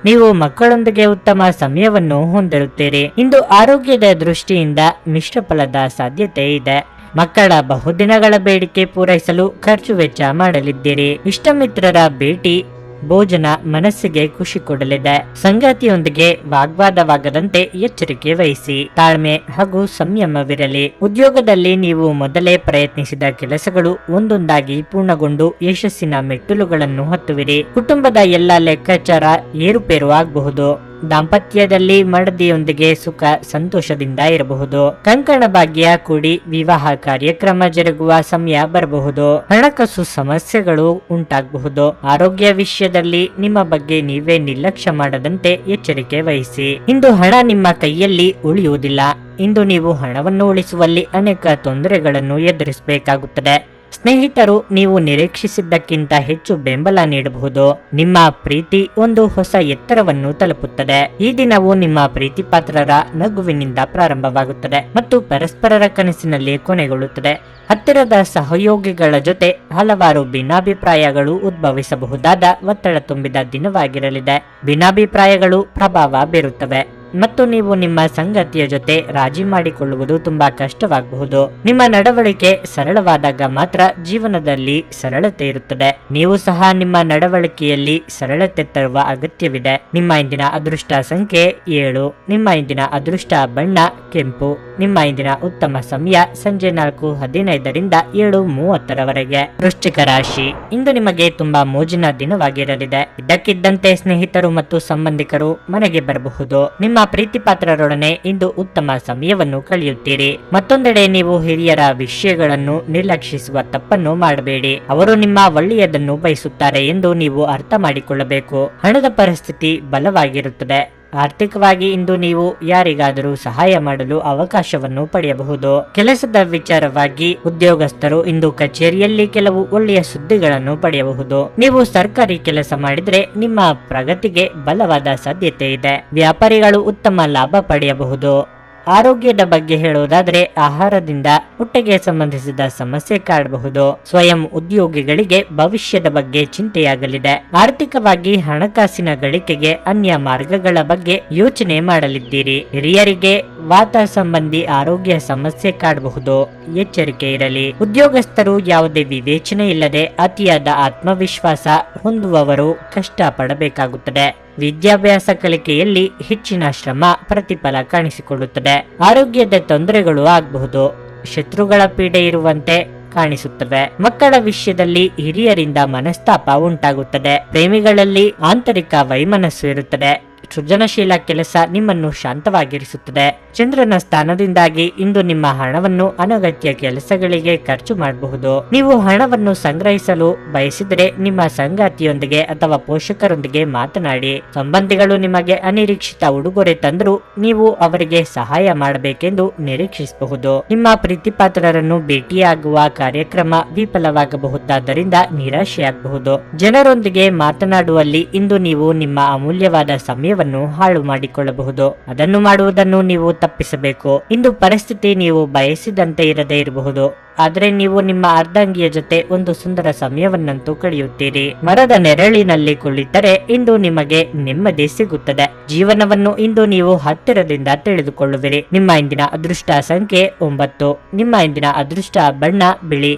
Speaker 1: ನೀವು ಮಕ್ಕಳೊಂದಿಗೆ ಉತ್ತಮ ಸಮಯವನ್ನು ಹೊಂದಿರುತ್ತೀರಿ. ಇಂದು ಆರೋಗ್ಯದ ದೃಷ್ಟಿಯಿಂದ ಮಿಶ್ರ ಫಲದ ಸಾಧ್ಯತೆ ಇದೆ. ಮಕ್ಕಳ ಬಹುದಿನಗಳ ಬೇಡಿಕೆ ಪೂರೈಸಲು ಖರ್ಚು ವೆಚ್ಚ ಮಾಡಲಿದ್ದೀರಿ. ಇಷ್ಟಮಿತ್ರರ ಭೇಟಿ, ಭೋಜನ ಮನಸ್ಸಿಗೆ ಖುಷಿ ಕೊಡಲಿದೆ. ಸಂಗಾತಿಯೊಂದಿಗೆ ವಾಗ್ವಾದವಾಗದಂತೆ ಎಚ್ಚರಿಕೆ ವಹಿಸಿ. ತಾಳ್ಮೆ ಹಾಗೂ ಸಂಯಮವಿರಲಿ. ಉದ್ಯೋಗದಲ್ಲಿ ನೀವು ಮೊದಲೇ ಪ್ರಯತ್ನಿಸಿದ ಕೆಲಸಗಳು ಒಂದೊಂದಾಗಿ ಪೂರ್ಣಗೊಂಡು ಯಶಸ್ಸಿನ ಮೆಟ್ಟಿಲುಗಳನ್ನು ಹತ್ತುವಿರಿ. ಕುಟುಂಬದ ಎಲ್ಲ ಲೆಕ್ಕಾಚಾರ ಏರುಪೇರು ಆಗಬಹುದು. ದಾಂಪತ್ಯದಲ್ಲಿ ಮಡದಿಯೊಂದಿಗೆ ಸುಖ ಸಂತೋಷದಿಂದ ಇರಬಹುದು. ಕಂಕಣ ಭಾಗ್ಯ ಕೂಡಿ ವಿವಾಹ ಕಾರ್ಯಕ್ರಮ ಜರುಗುವ ಸಮಯ ಬರಬಹುದು. ಹಣಕಾಸು ಸಮಸ್ಯೆಗಳು ಉಂಟಾಗಬಹುದು. ಆರೋಗ್ಯ ವಿಷಯದಲ್ಲಿ ನಿಮ್ಮ ಬಗ್ಗೆ ನೀವೇ ನಿರ್ಲಕ್ಷ್ಯ ಮಾಡದಂತೆ ಎಚ್ಚರಿಕೆ ವಹಿಸಿ. ಇಂದು ಹಣ ನಿಮ್ಮ ಕೈಯಲ್ಲಿ ಉಳಿಯುವುದಿಲ್ಲ. ಇಂದು ನೀವು ಹಣವನ್ನು ಉಳಿಸುವಲ್ಲಿ ಅನೇಕ ತೊಂದರೆಗಳನ್ನು ಎದುರಿಸಬೇಕಾಗುತ್ತದೆ. ಸ್ನೇಹಿತರು ನೀವು ನಿರೀಕ್ಷಿಸಿದ್ದಕ್ಕಿಂತ ಹೆಚ್ಚು ಬೆಂಬಲ ನೀಡಬಹುದು. ನಿಮ್ಮ ಪ್ರೀತಿ ಒಂದು ಹೊಸ ಎತ್ತರವನ್ನು ತಲುಪುತ್ತದೆ. ಈ ದಿನವು ನಿಮ್ಮ ಪ್ರೀತಿ ಪಾತ್ರರ ನಗುವಿನಿಂದ ಪ್ರಾರಂಭವಾಗುತ್ತದೆ ಮತ್ತು ಪರಸ್ಪರರ ಕನಸಿನಲ್ಲಿ ಕೊನೆಗೊಳ್ಳುತ್ತದೆ. ಹತ್ತಿರದ ಸಹಯೋಗಿಗಳ ಜೊತೆ ಹಲವಾರು ಭಿನ್ನಾಭಿಪ್ರಾಯಗಳು ಉದ್ಭವಿಸಬಹುದಾದ ಒತ್ತಡ ತುಂಬಿದ ದಿನವಾಗಿರಲಿದೆ. ಭಿನ್ನಾಭಿಪ್ರಾಯಗಳು ಪ್ರಭಾವ ಬೀರುತ್ತವೆ ಮತ್ತು ನೀವು ನಿಮ್ಮ ಸಂಗತಿಯ ಜೊತೆ ರಾಜಿ ಮಾಡಿಕೊಳ್ಳುವುದು ತುಂಬಾ ಕಷ್ಟವಾಗಬಹುದು. ನಿಮ್ಮ ನಡವಳಿಕೆ ಸರಳವಾದಾಗ ಮಾತ್ರ ಜೀವನದಲ್ಲಿ ಸರಳತೆ ಇರುತ್ತದೆ. ನೀವು ಸಹ ನಿಮ್ಮ ನಡವಳಿಕೆಯಲ್ಲಿ ಸರಳತೆ ತರುವ ಅಗತ್ಯವಿದೆ. ನಿಮ್ಮ ಇಂದಿನ ಅದೃಷ್ಟ ಸಂಖ್ಯೆ 7. ನಿಮ್ಮ ಇಂದಿನ ಅದೃಷ್ಟ ಬಣ್ಣ ಕೆಂಪು. ನಿಮ್ಮ ಇಂದಿನ ಉತ್ತಮ ಸಮಯ ಸಂಜೆ 4:15ರಿಂದ 7:30ರವರೆಗೆ. ವೃಶ್ಚಿಕ ರಾಶಿ, ಇಂದು ನಿಮಗೆ ತುಂಬಾ ಮೋಜಿನ ದಿನವಾಗಿರಲಿದೆ. ಇದ್ದಕ್ಕಿದ್ದಂತೆ ಸ್ನೇಹಿತರು ಮತ್ತು ಸಂಬಂಧಿಕರು ಮನೆಗೆ ಬರಬಹುದು. ನಿಮ್ಮ ಪ್ರೀತಿ ಪಾತ್ರರೊಡನೆ ಇಂದು ಉತ್ತಮ ಸಮಯವನ್ನು ಕಳೆಯುತ್ತೀರಿ. ಮತ್ತೊಂದೆಡೆ ನೀವು ಹಿರಿಯರ ವಿಷಯಗಳನ್ನು ನಿರ್ಲಕ್ಷಿಸುವ ತಪ್ಪನ್ನು ಮಾಡಬೇಡಿ. ಅವರು ನಿಮ್ಮ ಒಳ್ಳೆಯದನ್ನು ಬಯಸುತ್ತಾರೆ ಎಂದು ನೀವು ಅರ್ಥ ಮಾಡಿಕೊಳ್ಳಬೇಕು. ಹಣದ ಪರಿಸ್ಥಿತಿ ಬಲವಾಗಿರುತ್ತದೆ. ಆರ್ಥಿಕವಾಗಿ ಇಂದು ನೀವು ಯಾರಿಗಾದರೂ ಸಹಾಯ ಮಾಡಲು ಅವಕಾಶವನ್ನು ಪಡೆಯಬಹುದು. ಕೆಲಸದ ವಿಚಾರವಾಗಿ ಉದ್ಯೋಗಸ್ಥರು ಇಂದು ಕಚೇರಿಯಲ್ಲಿ ಕೆಲವು ಒಳ್ಳೆಯ ಸುದ್ದಿಗಳನ್ನು ಪಡೆಯಬಹುದು. ನೀವು ಸರ್ಕಾರಿ ಕೆಲಸ ಮಾಡಿದ್ರೆ ನಿಮ್ಮ ಪ್ರಗತಿಗೆ ಬಲವಾದ ಸಾಧ್ಯತೆ ಇದೆ. ವ್ಯಾಪಾರಿಗಳು ಉತ್ತಮ ಲಾಭ ಪಡೆಯಬಹುದು. ಆರೋಗ್ಯದ ಬಗ್ಗೆ ಹೇಳುವುದಾದ್ರೆ ಆಹಾರದಿಂದ ಹೊಟ್ಟೆಗೆ ಸಂಬಂಧಿಸಿದ ಸಮಸ್ಯೆ ಕಾಡಬಹುದು. ಸ್ವಯಂ ಉದ್ಯೋಗಿಗಳಿಗೆ ಭವಿಷ್ಯದ ಬಗ್ಗೆ ಚಿಂತೆಯಾಗಲಿದೆ. ಆರ್ಥಿಕವಾಗಿ ಹಣಕಾಸಿನ ಗಳಿಕೆಗೆ ಅನ್ಯ ಮಾರ್ಗಗಳ ಬಗ್ಗೆ ಯೋಚನೆ ಮಾಡಲಿದ್ದೀರಿ. ಹಿರಿಯರಿಗೆ ವಾತ ಸಂಬಂಧಿ ಆರೋಗ್ಯ ಸಮಸ್ಯೆ ಕಾಡಬಹುದು. ಎಚ್ಚರಿಕೆ ಇರಲಿ. ಉದ್ಯೋಗಸ್ಥರು ಯಾವುದೇ ವಿವೇಚನೆ ಇಲ್ಲದೆ ಅತಿಯಾದ ಆತ್ಮವಿಶ್ವಾಸ ಹೊಂದುವವರು ಕಷ್ಟ ಪಡಬೇಕಾಗುತ್ತದೆ. ವಿದ್ಯಾಭ್ಯಾಸ ಕಲಿಕೆಯಲ್ಲಿ ಹೆಚ್ಚಿನ ಶ್ರಮ ಪ್ರತಿಫಲ ಕಾಣಿಸಿಕೊಳ್ಳುತ್ತದೆ. ಆರೋಗ್ಯದ ತೊಂದರೆಗಳು ಆಗಬಹುದು. ಶತ್ರುಗಳ ಪೀಡೆ ಇರುವಂತೆ ಕಾಣಿಸುತ್ತವೆ. ಮಕ್ಕಳ ವಿಷಯದಲ್ಲಿ ಹಿರಿಯರಿಂದ ಮನಸ್ತಾಪ ಉಂಟಾಗುತ್ತದೆ. ಪ್ರೇಮಿಗಳಲ್ಲಿ ಆಂತರಿಕ ವೈಮನಸ್ಸು ಇರುತ್ತದೆ. ಸೃಜನಶೀಲ ಕೆಲಸ ನಿಮ್ಮನ್ನು ಶಾಂತವಾಗಿರಿಸುತ್ತದೆ. ಚಂದ್ರನ ಸ್ಥಾನದಿಂದಾಗಿ ಇಂದು ನಿಮ್ಮ ಹಣವನ್ನು ಅನಗತ್ಯ ಕೆಲಸಗಳಿಗೆ ಖರ್ಚು ಮಾಡಬಹುದು. ನೀವು ಹಣವನ್ನು ಸಂಗ್ರಹಿಸಲು ಬಯಸಿದರೆ ನಿಮ್ಮ ಸಂಗಾತಿಯೊಂದಿಗೆ ಅಥವಾ ಪೋಷಕರೊಂದಿಗೆ ಮಾತನಾಡಿ. ಸಂಬಂಧಿಗಳು ನಿಮಗೆ ಅನಿರೀಕ್ಷಿತ ಉಡುಗೊರೆ ತಂದರೂ ನೀವು ಅವರಿಗೆ ಸಹಾಯ ಮಾಡಬೇಕೆಂದು ನಿರೀಕ್ಷಿಸಬಹುದು. ನಿಮ್ಮ ಪ್ರೀತಿಪಾತ್ರರನ್ನು ಭೇಟಿಯಾಗುವ ಕಾರ್ಯಕ್ರಮ ವಿಫಲವಾಗಬಹುದಾದ್ದರಿಂದ ನಿರಾಶೆಯಾಗಬಹುದು. ಜನರೊಂದಿಗೆ ಮಾತನಾಡುವಲ್ಲಿ ಇಂದು ನೀವು ನಿಮ್ಮ ಅಮೂಲ್ಯವಾದ ಸಮಯವನ್ನು ಹಾಳು ಮಾಡಿಕೊಳ್ಳಬಹುದು. ಅದನ್ನು ಮಾಡುವುದನ್ನು ನೀವು ತಪ್ಪಿಸಬೇಕು. ಇಂದು ಪರಿಸ್ಥಿತಿ ನೀವು ಬಯಸಿದಂತೆ ಇರದೇ ಇರಬಹುದು, ಆದರೆ ನೀವು ನಿಮ್ಮ ಅರ್ಧಾಂಗಿಯ ಜೊತೆ ಒಂದು ಸುಂದರ ಸಮಯವನ್ನಂತೂ ಕಳೆಯುತ್ತೀರಿ. ಮರದ ನೆರಳಿನಲ್ಲಿ ಕುಳಿತರೆ ಇಂದು ನಿಮಗೆ ನೆಮ್ಮದಿ ಸಿಗುತ್ತದೆ. ಜೀವನವನ್ನು ಇಂದು ನೀವು ಹತ್ತಿರದಿಂದ ತಿಳಿದುಕೊಳ್ಳುವಿರಿ. ನಿಮ್ಮ ಇಂದಿನ ಅದೃಷ್ಟ ಸಂಖ್ಯೆ 9. ನಿಮ್ಮ ಇಂದಿನ ಅದೃಷ್ಟ ಬಣ್ಣ ಬಿಳಿ.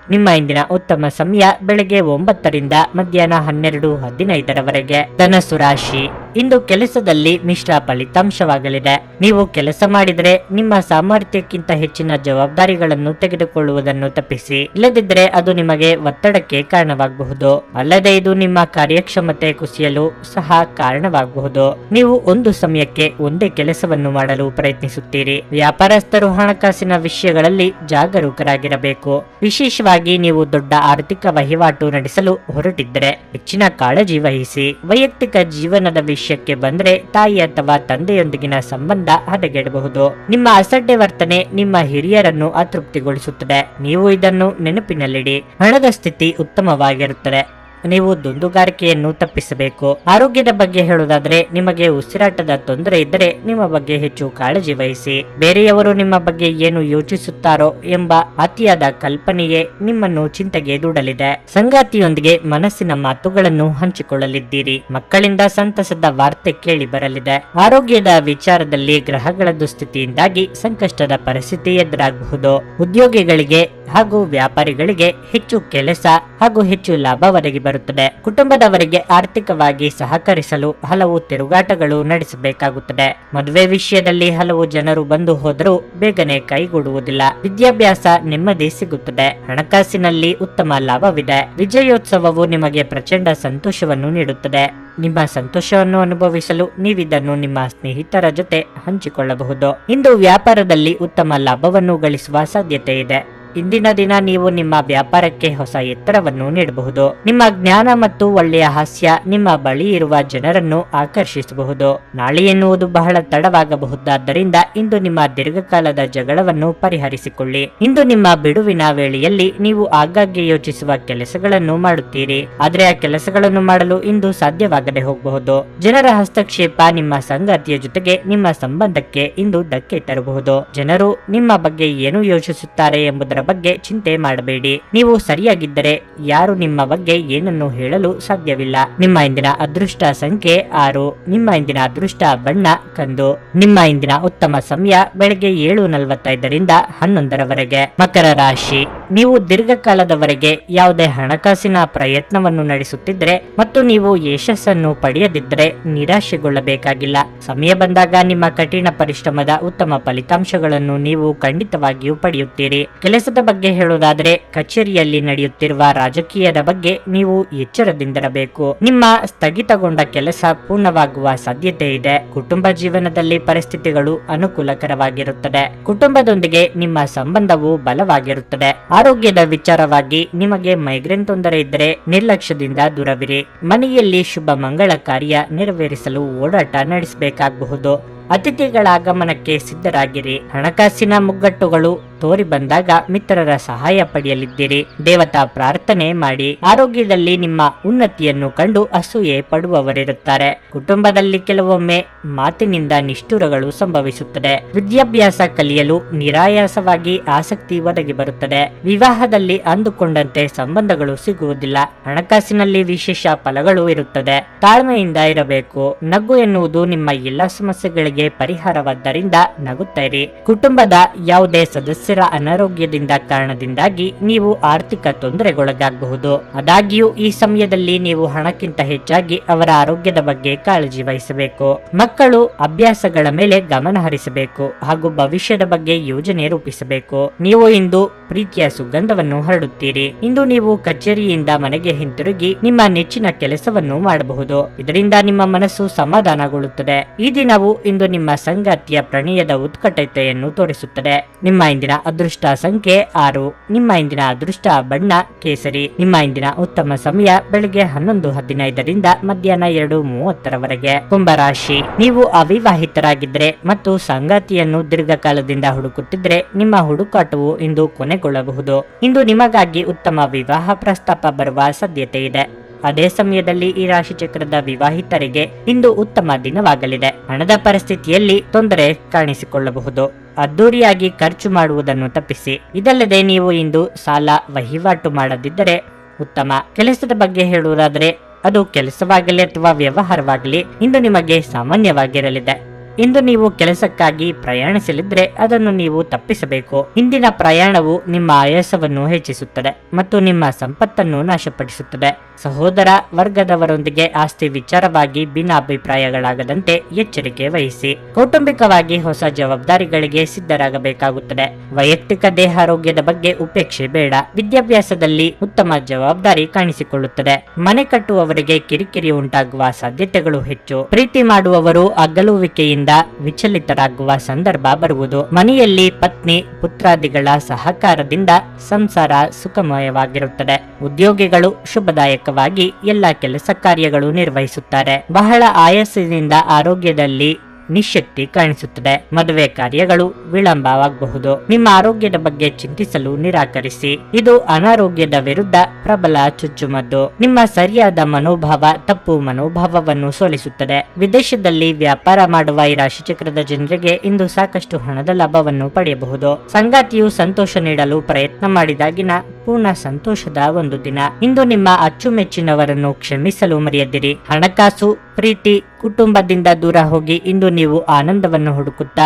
Speaker 1: ನಿಮ್ಮ ಇಂದಿನ ಉತ್ತಮ ಸಮಯ ಬೆಳಗ್ಗೆ 9ರಿಂದ ಮಧ್ಯಾಹ್ನ 12:15ರವರೆಗೆ. ಧನಸ್ಸು ರಾಶಿ, ಇಂದು ಕೆಲಸದಲ್ಲಿ ಮಿಶ್ರ ಫಲಿತಾಂಶವಾಗಲಿದೆ. ನೀವು ಕೆಲಸ ಮಾಡಿದರೆ ನಿಮ್ಮ ಸಾಮರ್ಥ್ಯಕ್ಕಿಂತ ಹೆಚ್ಚಿನ ಜವಾಬ್ದಾರಿಗಳನ್ನು ತೆಗೆದುಕೊಳ್ಳುವುದನ್ನು ತಪ್ಪಿಸಿ. ಇಲ್ಲದಿದ್ದರೆ ಅದು ನಿಮಗೆ ಒತ್ತಡಕ್ಕೆ ಕಾರಣವಾಗಬಹುದು. ಅಲ್ಲದೆ ಇದು ನಿಮ್ಮ ಕಾರ್ಯಕ್ಷಮತೆ ಕುಸಿಯಲು ಸಹ ಕಾರಣವಾಗಬಹುದು. ನೀವು ಒಂದು ಸಮಯಕ್ಕೆ ಒಂದೇ ಕೆಲಸವನ್ನು ಮಾಡಲು ಪ್ರಯತ್ನಿಸುತ್ತೀರಿ. ವ್ಯಾಪಾರಸ್ಥರು ಹಣಕಾಸಿನ ವಿಷಯಗಳಲ್ಲಿ ಜಾಗರೂಕರಾಗಿರಬೇಕು. ವಿಶೇಷವಾಗಿ ನೀವು ದೊಡ್ಡ ಆರ್ಥಿಕ ವಹಿವಾಟು ನಡೆಸಲು ಹೊರಟಿದ್ದರೆ ಹೆಚ್ಚಿನ ಕಾಳಜಿ ವಹಿಸಿ. ವೈಯಕ್ತಿಕ ಜೀವನದ ವಿಷಯಕ್ಕೆ ಬಂದರೆ ತಾಯಿ ಅಥವಾ ತಂದೆಯೊಂದಿಗಿನ ಸಂಬಂಧ ಹದಗೆಡಬಹುದು. ನಿಮ್ಮ ಅಸಡ್ಡೆ ವರ್ತನೆ ನಿಮ್ಮ ಹಿರಿಯರನ್ನು ಅತೃಪ್ತಿಗೊಳಿಸುತ್ತದೆ. ನೀವು ಇದನ್ನು ನೆನಪಿನಲ್ಲಿಡಿ. ಹಣದ ಸ್ಥಿತಿ ಉತ್ತಮವಾಗಿರುತ್ತದೆ. ನೀವು ದುಂದುಗಾರಿಕೆಯನ್ನು ತಪ್ಪಿಸಬೇಕು. ಆರೋಗ್ಯದ ಬಗ್ಗೆ ಹೇಳುವುದಾದ್ರೆ ನಿಮಗೆ ಉಸಿರಾಟದ ತೊಂದರೆ ಇದ್ದರೆ ನಿಮ್ಮ ಬಗ್ಗೆ ಹೆಚ್ಚು ಕಾಳಜಿ ವಹಿಸಿ. ಬೇರೆಯವರು ನಿಮ್ಮ ಬಗ್ಗೆ ಏನು ಯೋಚಿಸುತ್ತಾರೋ ಎಂಬ ಅತಿಯಾದ ಕಲ್ಪನೆಯೇ ನಿಮ್ಮನ್ನು ಚಿಂತೆಗೆ ದೂಡಲಿದೆ. ಸಂಗಾತಿಯೊಂದಿಗೆ ಮನಸ್ಸಿನ ಮಾತುಗಳನ್ನು ಹಂಚಿಕೊಳ್ಳಲಿದ್ದೀರಿ. ಮಕ್ಕಳಿಂದ ಸಂತಸದ ವಾರ್ತೆ ಕೇಳಿ ಬರಲಿದೆ. ಆರೋಗ್ಯದ ವಿಚಾರದಲ್ಲಿ ಗ್ರಹಗಳ ದುಸ್ಥಿತಿಯಿಂದಾಗಿ ಸಂಕಷ್ಟದ ಪರಿಸ್ಥಿತಿ ಎದುರಾಗಬಹುದು. ಉದ್ಯೋಗಿಗಳಿಗೆ ಹಾಗೂ ವ್ಯಾಪಾರಿಗಳಿಗೆ ಹೆಚ್ಚು ಕೆಲಸ ಹಾಗೂ ಹೆಚ್ಚು ಲಾಭ ಒದಗಿ ಬರುತ್ತದೆ. ಕುಟುಂಬದವರಿಗೆ ಆರ್ಥಿಕವಾಗಿ ಸಹಕರಿಸಲು ಹಲವು ತಿರುಗಾಟಗಳು ನಡೆಸಬೇಕಾಗುತ್ತದೆ. ಮದುವೆ ವಿಷಯದಲ್ಲಿ ಹಲವು ಜನರು ಬಂದು ಹೋದರೂ ಬೇಗನೆ ಕೈಗೂಡುವುದಿಲ್ಲ. ವಿದ್ಯಾಭ್ಯಾಸ ನೆಮ್ಮದಿ ಸಿಗುತ್ತದೆ. ಹಣಕಾಸಿನಲ್ಲಿ ಉತ್ತಮ ಲಾಭವಿದೆ. ವಿಜಯೋತ್ಸವವು ನಿಮಗೆ ಪ್ರಚಂಡ ಸಂತೋಷವನ್ನು ನೀಡುತ್ತದೆ. ನಿಮ್ಮ ಸಂತೋಷವನ್ನು ಅನುಭವಿಸಲು ನೀವಿದನ್ನು ನಿಮ್ಮ ಸ್ನೇಹಿತರ ಜೊತೆ ಹಂಚಿಕೊಳ್ಳಬಹುದು. ಇಂದು ವ್ಯಾಪಾರದಲ್ಲಿ ಉತ್ತಮ ಲಾಭವನ್ನು ಗಳಿಸುವ ಸಾಧ್ಯತೆ ಇದೆ. ಇಂದಿನ ದಿನ ನೀವು ನಿಮ್ಮ ವ್ಯಾಪಾರಕ್ಕೆ ಹೊಸ ಎತ್ತರವನ್ನು ನೀಡಬಹುದು. ನಿಮ್ಮ ಜ್ಞಾನ ಮತ್ತು ಒಳ್ಳೆಯ ಹಾಸ್ಯ ನಿಮ್ಮ ಬಳಿ ಇರುವ ಜನರನ್ನು ಆಕರ್ಷಿಸಬಹುದು. ನಾಳೆ ಎನ್ನುವುದು ಬಹಳ ತಡವಾಗಬಹುದಾದ್ದರಿಂದ ಇಂದು ನಿಮ್ಮ ದೀರ್ಘಕಾಲದ ಜಗಳವನ್ನು ಪರಿಹರಿಸಿಕೊಳ್ಳಿ. ಇಂದು ನಿಮ್ಮ ಬಿಡುವಿನ ವೇಳೆಯಲ್ಲಿ ನೀವು ಆಗಾಗ್ಗೆ ಯೋಚಿಸುವ ಕೆಲಸಗಳನ್ನು ಮಾಡುತ್ತೀರಿ, ಆದರೆ ಆ ಕೆಲಸಗಳನ್ನು ಮಾಡಲು ಇಂದು ಸಾಧ್ಯವಾಗದೆ ಹೋಗಬಹುದು. ಜನರ ಹಸ್ತಕ್ಷೇಪ ನಿಮ್ಮ ಸಂಗಾತಿಯ ಜೊತೆಗೆ ನಿಮ್ಮ ಸಂಬಂಧಕ್ಕೆ ಇಂದು ಧಕ್ಕೆ ತರಬಹುದು. ಜನರು ನಿಮ್ಮ ಬಗ್ಗೆ ಏನು ಯೋಚಿಸುತ್ತಾರೆ ಎಂಬುದರ ಬಗ್ಗೆ ಚಿಂತೆ ಮಾಡಬೇಡಿ. ನೀವು ಸರಿಯಾಗಿದ್ದರೆ ಯಾರು ನಿಮ್ಮ ಬಗ್ಗೆ ಏನನ್ನು ಹೇಳಲು ಸಾಧ್ಯವಿಲ್ಲ. ನಿಮ್ಮ ಇಂದಿನ ಅದೃಷ್ಟ ಸಂಖ್ಯೆ 6. ನಿಮ್ಮ ಇಂದಿನ ಅದೃಷ್ಟ ಬಣ್ಣ ಕಂದು. ನಿಮ್ಮ ಇಂದಿನ ಉತ್ತಮ ಸಮಯ ಬೆಳಗ್ಗೆ 7:45 11ರವರೆಗೆ. ಮಕರ ರಾಶಿ, ನೀವು ದೀರ್ಘಕಾಲದವರೆಗೆ ಯಾವುದೇ ಹಣಕಾಸಿನ ಪ್ರಯತ್ನವನ್ನು ನಡೆಸುತ್ತಿದ್ದರೆ ಮತ್ತು ನೀವು ಯಶಸ್ಸನ್ನು ಪಡೆಯದಿದ್ದರೆ ನಿರಾಶೆಗೊಳ್ಳಬೇಕಾಗಿಲ್ಲ. ಸಮಯ ಬಂದಾಗ ನಿಮ್ಮ ಕಠಿಣ ಪರಿಶ್ರಮದ ಉತ್ತಮ ಫಲಿತಾಂಶಗಳನ್ನು ನೀವು ಖಂಡಿತವಾಗಿಯೂ ಪಡೆಯುತ್ತೀರಿ. ಕೆಲಸದ ಬಗ್ಗೆ ಹೇಳುವುದಾದರೆ ಕಚೇರಿಯಲ್ಲಿ ನಡೆಯುತ್ತಿರುವ ರಾಜಕೀಯದ ಬಗ್ಗೆ ನೀವು ಎಚ್ಚರದಿಂದಿರಬೇಕು. ನಿಮ್ಮ ಸ್ಥಗಿತಗೊಂಡ ಕೆಲಸ ಪೂರ್ಣವಾಗುವ ಸಾಧ್ಯತೆ ಇದೆ. ಕುಟುಂಬ ಜೀವನದಲ್ಲಿ ಪರಿಸ್ಥಿತಿಗಳು ಅನುಕೂಲಕರವಾಗಿರುತ್ತದೆ. ಕುಟುಂಬದೊಂದಿಗೆ ನಿಮ್ಮ ಸಂಬಂಧವು ಬಲವಾಗಿರುತ್ತದೆ. ಆರೋಗ್ಯದ ವಿಚಾರವಾಗಿ ನಿಮಗೆ ಮೈಗ್ರೇನ್ ತೊಂದರೆ ಇದ್ದರೆ ನಿರ್ಲಕ್ಷ್ಯದಿಂದ ದೂರವಿರಿ. ಮನೆಯಲ್ಲಿ ಶುಭ ಮಂಗಳ ಕಾರ್ಯ ನೆರವೇರಿಸಲು ಓಡಾಟ ನಡೆಸಬೇಕಾಗಬಹುದು. ಅತಿಥಿಗಳ ಆಗಮನಕ್ಕೆ ಸಿದ್ಧರಾಗಿರಿ. ಹಣಕಾಸಿನ ಮುಗ್ಗಟ್ಟುಗಳು ತೋರಿ ಬಂದಾಗ ಮಿತ್ರರ ಸಹಾಯ ಪಡೆಯಲಿದ್ದೀರಿ. ದೇವತಾ ಪ್ರಾರ್ಥನೆ ಮಾಡಿ. ಆರೋಗ್ಯದಲ್ಲಿ ನಿಮ್ಮ ಉನ್ನತಿಯನ್ನು ಕಂಡು ಅಸೂಯೆ ಪಡುವವರಿರುತ್ತಾರೆ. ಕುಟುಂಬದಲ್ಲಿ ಕೆಲವೊಮ್ಮೆ ಮಾತಿನಿಂದ ನಿಷ್ಠುರಗಳು ಸಂಭವಿಸುತ್ತದೆ. ವಿದ್ಯಾಭ್ಯಾಸ ಕಲಿಯಲು ನಿರಾಯಾಸವಾಗಿ ಆಸಕ್ತಿ ಒದಗಿ ಬರುತ್ತದೆ. ವಿವಾಹದಲ್ಲಿ ಅಂದುಕೊಂಡಂತೆ ಸಂಬಂಧಗಳು ಸಿಗುವುದಿಲ್ಲ. ಹಣಕಾಸಿನಲ್ಲಿ ವಿಶೇಷ ಫಲಗಳು ಇರುತ್ತದೆ. ತಾಳ್ಮೆಯಿಂದ ಇರಬೇಕು. ನಗು ಎನ್ನುವುದು ನಿಮ್ಮ ಎಲ್ಲಾ ಸಮಸ್ಯೆಗಳಿಗೆ ಪರಿಹಾರವಾದ್ದರಿಂದ ನಗುತ್ತೀರಿ. ಕುಟುಂಬದ ಯಾವುದೇ ಸದಸ್ಯರ ಅನಾರೋಗ್ಯದಿಂದ ಕಾರಣದಿಂದಾಗಿ ನೀವು ಆರ್ಥಿಕ ತೊಂದರೆಗೊಳಗಾಗಬಹುದು. ಆದಾಗ್ಯೂ ಈ ಸಮಯದಲ್ಲಿ ನೀವು ಹಣಕ್ಕಿಂತ ಹೆಚ್ಚಾಗಿ ಅವರ ಆರೋಗ್ಯದ ಬಗ್ಗೆ ಕಾಳಜಿ ವಹಿಸಬೇಕು. ಮಕ್ಕಳು ಅಭ್ಯಾಸಗಳ ಮೇಲೆ ಗಮನ ಹರಿಸಬೇಕು ಹಾಗೂ ಭವಿಷ್ಯದ ಬಗ್ಗೆ ಯೋಜನೆ ರೂಪಿಸಬೇಕು. ನೀವು ಇಂದು ಪ್ರೀತಿಯ ಸುಗಂಧವನ್ನು ಹರಡುತ್ತೀರಿ. ಇಂದು ನೀವು ಕಚೇರಿಯಿಂದ ಮನೆಗೆ ಹಿಂತಿರುಗಿ ನಿಮ್ಮ ನೆಚ್ಚಿನ ಕೆಲಸವನ್ನು ಮಾಡಬಹುದು. ಇದರಿಂದ ನಿಮ್ಮ ಮನಸ್ಸು ಸಮಾಧಾನಗೊಳ್ಳುತ್ತದೆ. ಈ ದಿನವು ಇಂದು ನಿಮ್ಮ ಸಂಗಾತಿಯ ಪ್ರಣಯದ ಉತ್ಕಟತೆಯನ್ನು ತೋರಿಸುತ್ತದೆ. ನಿಮ್ಮ ಇಂದಿನ ಅದೃಷ್ಟ ಸಂಖ್ಯೆ 6. ನಿಮ್ಮ ಇಂದಿನ ಅದೃಷ್ಟ ಬಣ್ಣ ಕೇಸರಿ. ನಿಮ್ಮ ಇಂದಿನ ಉತ್ತಮ ಸಮಯ ಬೆಳಗ್ಗೆ 11:15 ಮಧ್ಯಾಹ್ನ 2:30ರವರೆಗೆ. ಕುಂಭರಾಶಿ, ನೀವು ಅವಿವಾಹಿತರಾಗಿದ್ದರೆ ಮತ್ತು ಸಂಗಾತಿಯನ್ನು ದೀರ್ಘಕಾಲದಿಂದ ಹುಡುಕುತ್ತಿದ್ದರೆ ನಿಮ್ಮ ಹುಡುಕಾಟವು ಇಂದು ಕೊನೆಗೊಳ್ಳಬಹುದು. ಇಂದು ನಿಮಗಾಗಿ ಉತ್ತಮ ವಿವಾಹ ಪ್ರಸ್ತಾಪ ಬರುವ ಸಾಧ್ಯತೆ ಇದೆ. ಅದೇ ಸಮಯದಲ್ಲಿ ಈ ರಾಶಿ ಚಕ್ರದ ವಿವಾಹಿತರಿಗೆ ಇಂದು ಉತ್ತಮ ದಿನವಾಗಲಿದೆ. ಹಣದ ಪರಿಸ್ಥಿತಿಯಲ್ಲಿ ತೊಂದರೆ ಕಾಣಿಸಿಕೊಳ್ಳಬಹುದು. ಅದ್ದೂರಿಯಾಗಿ ಖರ್ಚು ಮಾಡುವುದನ್ನು ತಪ್ಪಿಸಿ. ಇದಲ್ಲದೆ ನೀವು ಇಂದು ಸಾಲ ವಹಿವಾಟು ಮಾಡದಿದ್ದರೆ ಉತ್ತಮ. ಕೆಲಸದ ಬಗ್ಗೆ ಹೇಳುವುದಾದರೆ ಅದು ಕೆಲಸವಾಗಲಿ ಅಥವಾ ವ್ಯವಹಾರವಾಗಲಿ ಇಂದು ನಿಮಗೆ ಸಾಮಾನ್ಯವಾಗಿರಲಿದೆ. ಇಂದು ನೀವು ಕೆಲಸಕ್ಕಾಗಿ ಪ್ರಯಾಣಿಸಲಿದ್ರೆ ಅದನ್ನು ನೀವು ತಪ್ಪಿಸಬೇಕು. ಇಂದಿನ ಪ್ರಯಾಣವು ನಿಮ್ಮ ಆಯಾಸವನ್ನು ಹೆಚ್ಚಿಸುತ್ತದೆ ಮತ್ತು ನಿಮ್ಮ ಸಂಪತ್ತನ್ನು ನಾಶಪಡಿಸುತ್ತದೆ. ಸಹೋದರ ವರ್ಗದವರೊಂದಿಗೆ ಆಸ್ತಿ ವಿಚಾರವಾಗಿ ಭಿನ್ನಾಭಿಪ್ರಾಯಗಳಾಗದಂತೆ ಎಚ್ಚರಿಕೆ ವಹಿಸಿ. ಕೌಟುಂಬಿಕವಾಗಿ ಹೊಸ ಜವಾಬ್ದಾರಿಗಳಿಗೆ ಸಿದ್ಧರಾಗಬೇಕಾಗುತ್ತದೆ. ವೈಯಕ್ತಿಕ ದೇಹಾರೋಗ್ಯದ ಬಗ್ಗೆ ಉಪೇಕ್ಷೆ ಬೇಡ. ವಿದ್ಯಾಭ್ಯಾಸದಲ್ಲಿ ಉತ್ತಮ ಜವಾಬ್ದಾರಿ ಕಾಣಿಸಿಕೊಳ್ಳುತ್ತದೆ. ಮನೆ ಕಟ್ಟುವವರಿಗೆ ಕಿರಿಕಿರಿ ಉಂಟಾಗುವ ಸಾಧ್ಯತೆಗಳು ಹೆಚ್ಚು. ಪ್ರೀತಿ ಮಾಡುವವರು ಅಗಲುವಿಕೆಯಿಂದ ವಿಚಲಿತರಾಗುವ ಸಂದರ್ಭ ಬರುವುದು. ಮನೆಯಲ್ಲಿ ಪತ್ನಿ ಪುತ್ರಾದಿಗಳ ಸಹಕಾರದಿಂದ ಸಂಸಾರ ಸುಖಮಯವಾಗಿರುತ್ತದೆ. ಉದ್ಯೋಗಿಗಳು ಶುಭದಾಯಕವಾಗಿ ಎಲ್ಲ ಕೆಲಸ ಕಾರ್ಯಗಳು ನಿರ್ವಹಿಸುತ್ತಾರೆ. ಬಹಳ ಆಯಾಸದಿಂದ ಆರೋಗ್ಯದಲ್ಲಿ ನಿಶಕ್ತಿ ಕಾಣಿಸುತ್ತದೆ. ಮದುವೆ ಕಾರ್ಯಗಳು ವಿಳಂಬವಾಗಬಹುದು. ನಿಮ್ಮ ಆರೋಗ್ಯದ ಬಗ್ಗೆ ಚಿಂತಿಸಲು ನಿರಾಕರಿಸಿ. ಇದು ಅನಾರೋಗ್ಯದ ವಿರುದ್ಧ ಪ್ರಬಲ ಚುಚ್ಚುಮದ್ದು. ನಿಮ್ಮ ಸರಿಯಾದ ಮನೋಭಾವ ತಪ್ಪು ಮನೋಭಾವವನ್ನು ಸೋಲಿಸುತ್ತದೆ. ವಿದೇಶದಲ್ಲಿ ವ್ಯಾಪಾರ ಮಾಡುವ ಈ ರಾಶಿಚಕ್ರದ ಜನರಿಗೆ ಇಂದು ಸಾಕಷ್ಟು ಹಣದ ಲಾಭವನ್ನು ಪಡೆಯಬಹುದು. ಸಂಗಾತಿಯು ಸಂತೋಷ ನೀಡಲು ಪ್ರಯತ್ನ ಮಾಡಿದಾಗಿನ ಪೂರ್ಣ ಸಂತೋಷದ ಒಂದು ದಿನ. ಇಂದು ನಿಮ್ಮ ಅಚ್ಚುಮೆಚ್ಚಿನವರನ್ನು ಕ್ಷಮಿಸಲು ಮರೆಯದಿರಿ. ಹಣಕಾಸು ಪ್ರೀತಿ ಕುಟುಂಬದಿಂದ ದೂರ ಹೋಗಿ ಇಂದು ನೀವು ಆನಂದವನ್ನು ಹುಡುಕುತ್ತಾ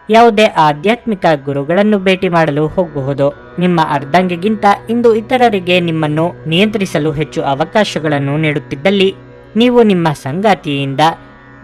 Speaker 1: ಯಾವುದೇ ಆಧ್ಯಾತ್ಮಿಕ ಗುರುಗಳನ್ನು ಭೇಟಿ ಮಾಡಲು ಹೋಗಬಹುದು. ನಿಮ್ಮ ಅರ್ಧಾಂಗಿಗಿಂತ ಇಂದು ಇತರರಿಗೆ ನಿಮ್ಮನ್ನು ನಿಯಂತ್ರಿಸಲು ಹೆಚ್ಚು ಅವಕಾಶಗಳನ್ನು ನೀಡುತ್ತಿದ್ದಲ್ಲಿ ನೀವು ನಿಮ್ಮ ಸಂಗಾತಿಯಿಂದ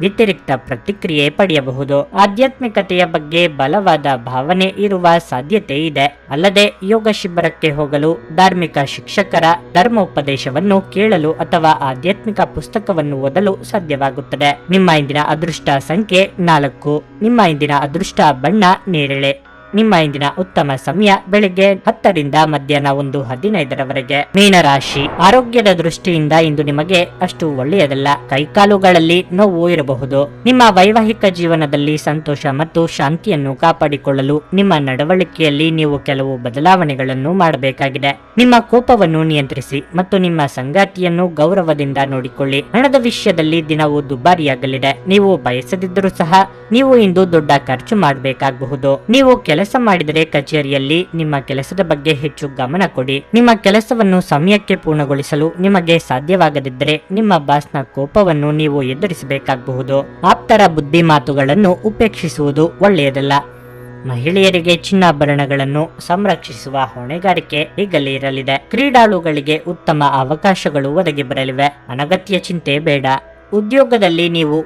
Speaker 1: ವ್ಯತಿರಿಕ್ತ ಪ್ರತಿಕ್ರಿಯೆ ಪಡೆಯಬಹುದು. ಆಧ್ಯಾತ್ಮಿಕತೆಯ ಬಗ್ಗೆ ಬಲವಾದ ಭಾವನೆ ಇರುವ ಸಾಧ್ಯತೆ ಇದೆ. ಅಲ್ಲದೆ ಯೋಗ ಶಿಬಿರಕ್ಕೆ ಹೋಗಲು, ಧಾರ್ಮಿಕ ಶಿಕ್ಷಕರ ಧರ್ಮೋಪದೇಶವನ್ನು ಕೇಳಲು ಅಥವಾ ಆಧ್ಯಾತ್ಮಿಕ ಪುಸ್ತಕವನ್ನು ಓದಲು ಸಾಧ್ಯವಾಗುತ್ತದೆ. ನಿಮ್ಮ ಇಂದಿನ ಅದೃಷ್ಟ ಸಂಖ್ಯೆ 4. ನಿಮ್ಮ ಇಂದಿನ ಅದೃಷ್ಟ ಬಣ್ಣ ನೇರಳೆ. ನಿಮ್ಮ ಇಂದಿನ ಉತ್ತಮ ಸಮಯ ಬೆಳಿಗ್ಗೆ 10ರಿಂದ ಮಧ್ಯಾಹ್ನ 1:15ರವರೆಗೆ. ಮೀನರಾಶಿ, ಆರೋಗ್ಯದ ದೃಷ್ಟಿಯಿಂದ ಇಂದು ನಿಮಗೆ ಅಷ್ಟು ಒಳ್ಳೆಯದಲ್ಲ. ಕೈಕಾಲುಗಳಲ್ಲಿ ನೋವು ಇರಬಹುದು. ನಿಮ್ಮ ವೈವಾಹಿಕ ಜೀವನದಲ್ಲಿ ಸಂತೋಷ ಮತ್ತು ಶಾಂತಿಯನ್ನು ಕಾಪಾಡಿಕೊಳ್ಳಲು ನಿಮ್ಮ ನಡವಳಿಕೆಯಲ್ಲಿ ನೀವು ಕೆಲವು ಬದಲಾವಣೆಗಳನ್ನು ಮಾಡಬೇಕಾಗಿದೆ. ನಿಮ್ಮ ಕೋಪವನ್ನು ನಿಯಂತ್ರಿಸಿ ಮತ್ತು ನಿಮ್ಮ ಸಂಗಾತಿಯನ್ನು ಗೌರವದಿಂದ ನೋಡಿಕೊಳ್ಳಿ. ಹಣದ ವಿಷಯದಲ್ಲಿ ದಿನವು ದುಬಾರಿಯಾಗಲಿದೆ. ನೀವು ಬಯಸದಿದ್ದರೂ ಸಹ ನೀವು ಇಂದು ದೊಡ್ಡ ಖರ್ಚು ಮಾಡಬೇಕಾಗಬಹುದು. ನೀವು ಕೆಲಸ ಮಾಡಿದರೆ ಕಚೇರಿಯಲ್ಲಿ ನಿಮ್ಮ ಕೆಲಸದ ಬಗ್ಗೆ ಹೆಚ್ಚು ಗಮನ ಕೊಡಿ. ನಿಮ್ಮ ಕೆಲಸವನ್ನು ಸಮಯಕ್ಕೆ ಪೂರ್ಣಗೊಳಿಸಲು ನಿಮಗೆ ಸಾಧ್ಯವಾಗದಿದ್ದರೆ ನಿಮ್ಮ ಬಾಸ್ನ ಕೋಪವನ್ನು ನೀವು ಎದುರಿಸಬೇಕಾಗಬಹುದು. ಆಪ್ತರ ಬುದ್ಧಿ ಮಾತುಗಳನ್ನು ಉಪೇಕ್ಷಿಸುವುದು ಒಳ್ಳೆಯದಲ್ಲ. ಮಹಿಳೆಯರಿಗೆ ಚಿನ್ನಾಭರಣಗಳನ್ನು ಸಂರಕ್ಷಿಸುವ ಹೊಣೆಗಾರಿಕೆ ಈಗಲೇ ಇರಲಿದೆ. ಕ್ರೀಡಾಳುಗಳಿಗೆ ಉತ್ತಮ ಅವಕಾಶಗಳು ಒದಗಿ ಬರಲಿವೆ. ಅನಗತ್ಯ ಚಿಂತೆ ಬೇಡ. ಉದ್ಯೋಗದಲ್ಲಿ ನೀವು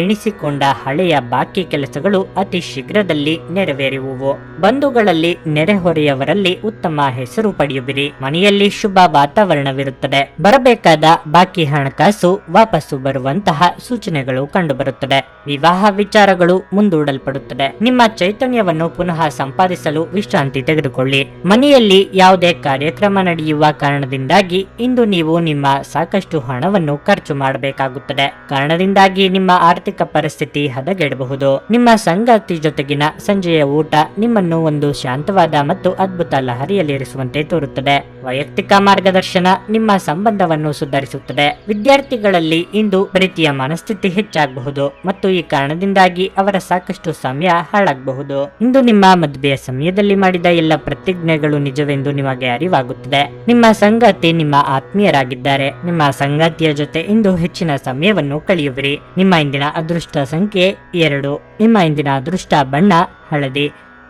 Speaker 1: ಎಣಿಸಿಕೊಂಡ ಹಳೆಯ ಬಾಕಿ ಕೆಲಸಗಳು ಅತಿ ಶೀಘ್ರದಲ್ಲಿ ನೆರವೇರುವುವು. ಬಂಧುಗಳಲ್ಲಿ ನೆರೆಹೊರೆಯವರಲ್ಲಿ ಉತ್ತಮ ಹೆಸರು ಪಡೆಯುವಿರಿ. ಮನೆಯಲ್ಲಿ ಶುಭ ವಾತಾವರಣವಿರುತ್ತದೆ. ಬರಬೇಕಾದ ಬಾಕಿ ಹಣಕಾಸು ವಾಪಸ್ಸು ಬರುವಂತಹ ಸೂಚನೆಗಳು ಕಂಡುಬರುತ್ತದೆ. ವಿವಾಹ ವಿಚಾರಗಳು ಮುಂದೂಡಲ್ಪಡುತ್ತದೆ. ನಿಮ್ಮ ಚೈತನ್ಯವನ್ನು ಪುನಃ ಸಂಪಾದಿಸಲು ವಿಶ್ರಾಂತಿ ತೆಗೆದುಕೊಳ್ಳಿ. ಮನೆಯಲ್ಲಿ ಯಾವುದೇ ಕಾರ್ಯಕ್ರಮ ನಡೆಯುವ ಕಾರಣದಿಂದಾಗಿ ಇಂದು ನೀವು ನಿಮ್ಮ ಸಾಕಷ್ಟು ಹಣವನ್ನು ಖರ್ಚು ಮಾಡಬೇಕಾಗುತ್ತದೆ. ಕಾರಣದಿಂದಾಗಿ ನಿಮ್ಮ ಆರ್ಥಿಕ ಪರಿಸ್ಥಿತಿ ಹದಗೆಡಬಹುದು. ನಿಮ್ಮ ಸಂಗಾತಿ ಜೊತೆಗಿನ ಸಂಜೆಯ ಊಟ ನಿಮ್ಮನ್ನು ಒಂದು ಶಾಂತವಾದ ಮತ್ತು ಅದ್ಭುತ ಲಹರಿಯಲ್ಲಿರಿಸುವಂತೆ ತೋರುತ್ತದೆ. ವೈಯಕ್ತಿಕ ಮಾರ್ಗದರ್ಶನ ನಿಮ್ಮ ಸಂಬಂಧವನ್ನು ಸುಧಾರಿಸುತ್ತದೆ. ವಿದ್ಯಾರ್ಥಿಗಳಲ್ಲಿ ಇಂದು ಪ್ರೀತಿಯ ಮನಸ್ಥಿತಿ ಹೆಚ್ಚಾಗಬಹುದು ಮತ್ತು ಈ ಕಾರಣದಿಂದಾಗಿ ಅವರ ಸಾಕಷ್ಟು ಸಮಯ ಹಾಳಾಗಬಹುದು. ಇಂದು ನಿಮ್ಮ ಮದುವೆಯ ಸಮಯದಲ್ಲಿ ಮಾಡಿದ ಎಲ್ಲ ಪ್ರತಿಜ್ಞೆಗಳು ನಿಜವೆಂದು ನಿಮಗೆ ಅರಿವಾಗುತ್ತದೆ. ನಿಮ್ಮ ಸಂಗಾತಿ ನಿಮ್ಮ ಆತ್ಮೀಯರಾಗಿದ್ದಾರೆ. ನಿಮ್ಮ ಸಂಗಾತಿಯ ಜೊತೆ ಇಂದು ಹೆಚ್ಚಿನ ಸಮಯವನ್ನು ಕಳೆಯುವಿರಿ. ನಿಮ್ಮ ಇಂದಿನ ಅದೃಷ್ಟ ಸಂಖ್ಯೆ 2. ನಿಮ್ಮ ಇಂದಿನ ಅದೃಷ್ಟ ಬಣ್ಣ ಹಳದಿ.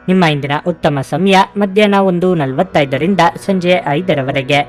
Speaker 1: ನಿಮ್ಮ ಇಂದಿನ ಉತ್ತಮ ಸಮಯ ಮಧ್ಯಾಹ್ನ 1:45ರಿಂದ ಸಂಜೆ 5ರವರೆಗೆ.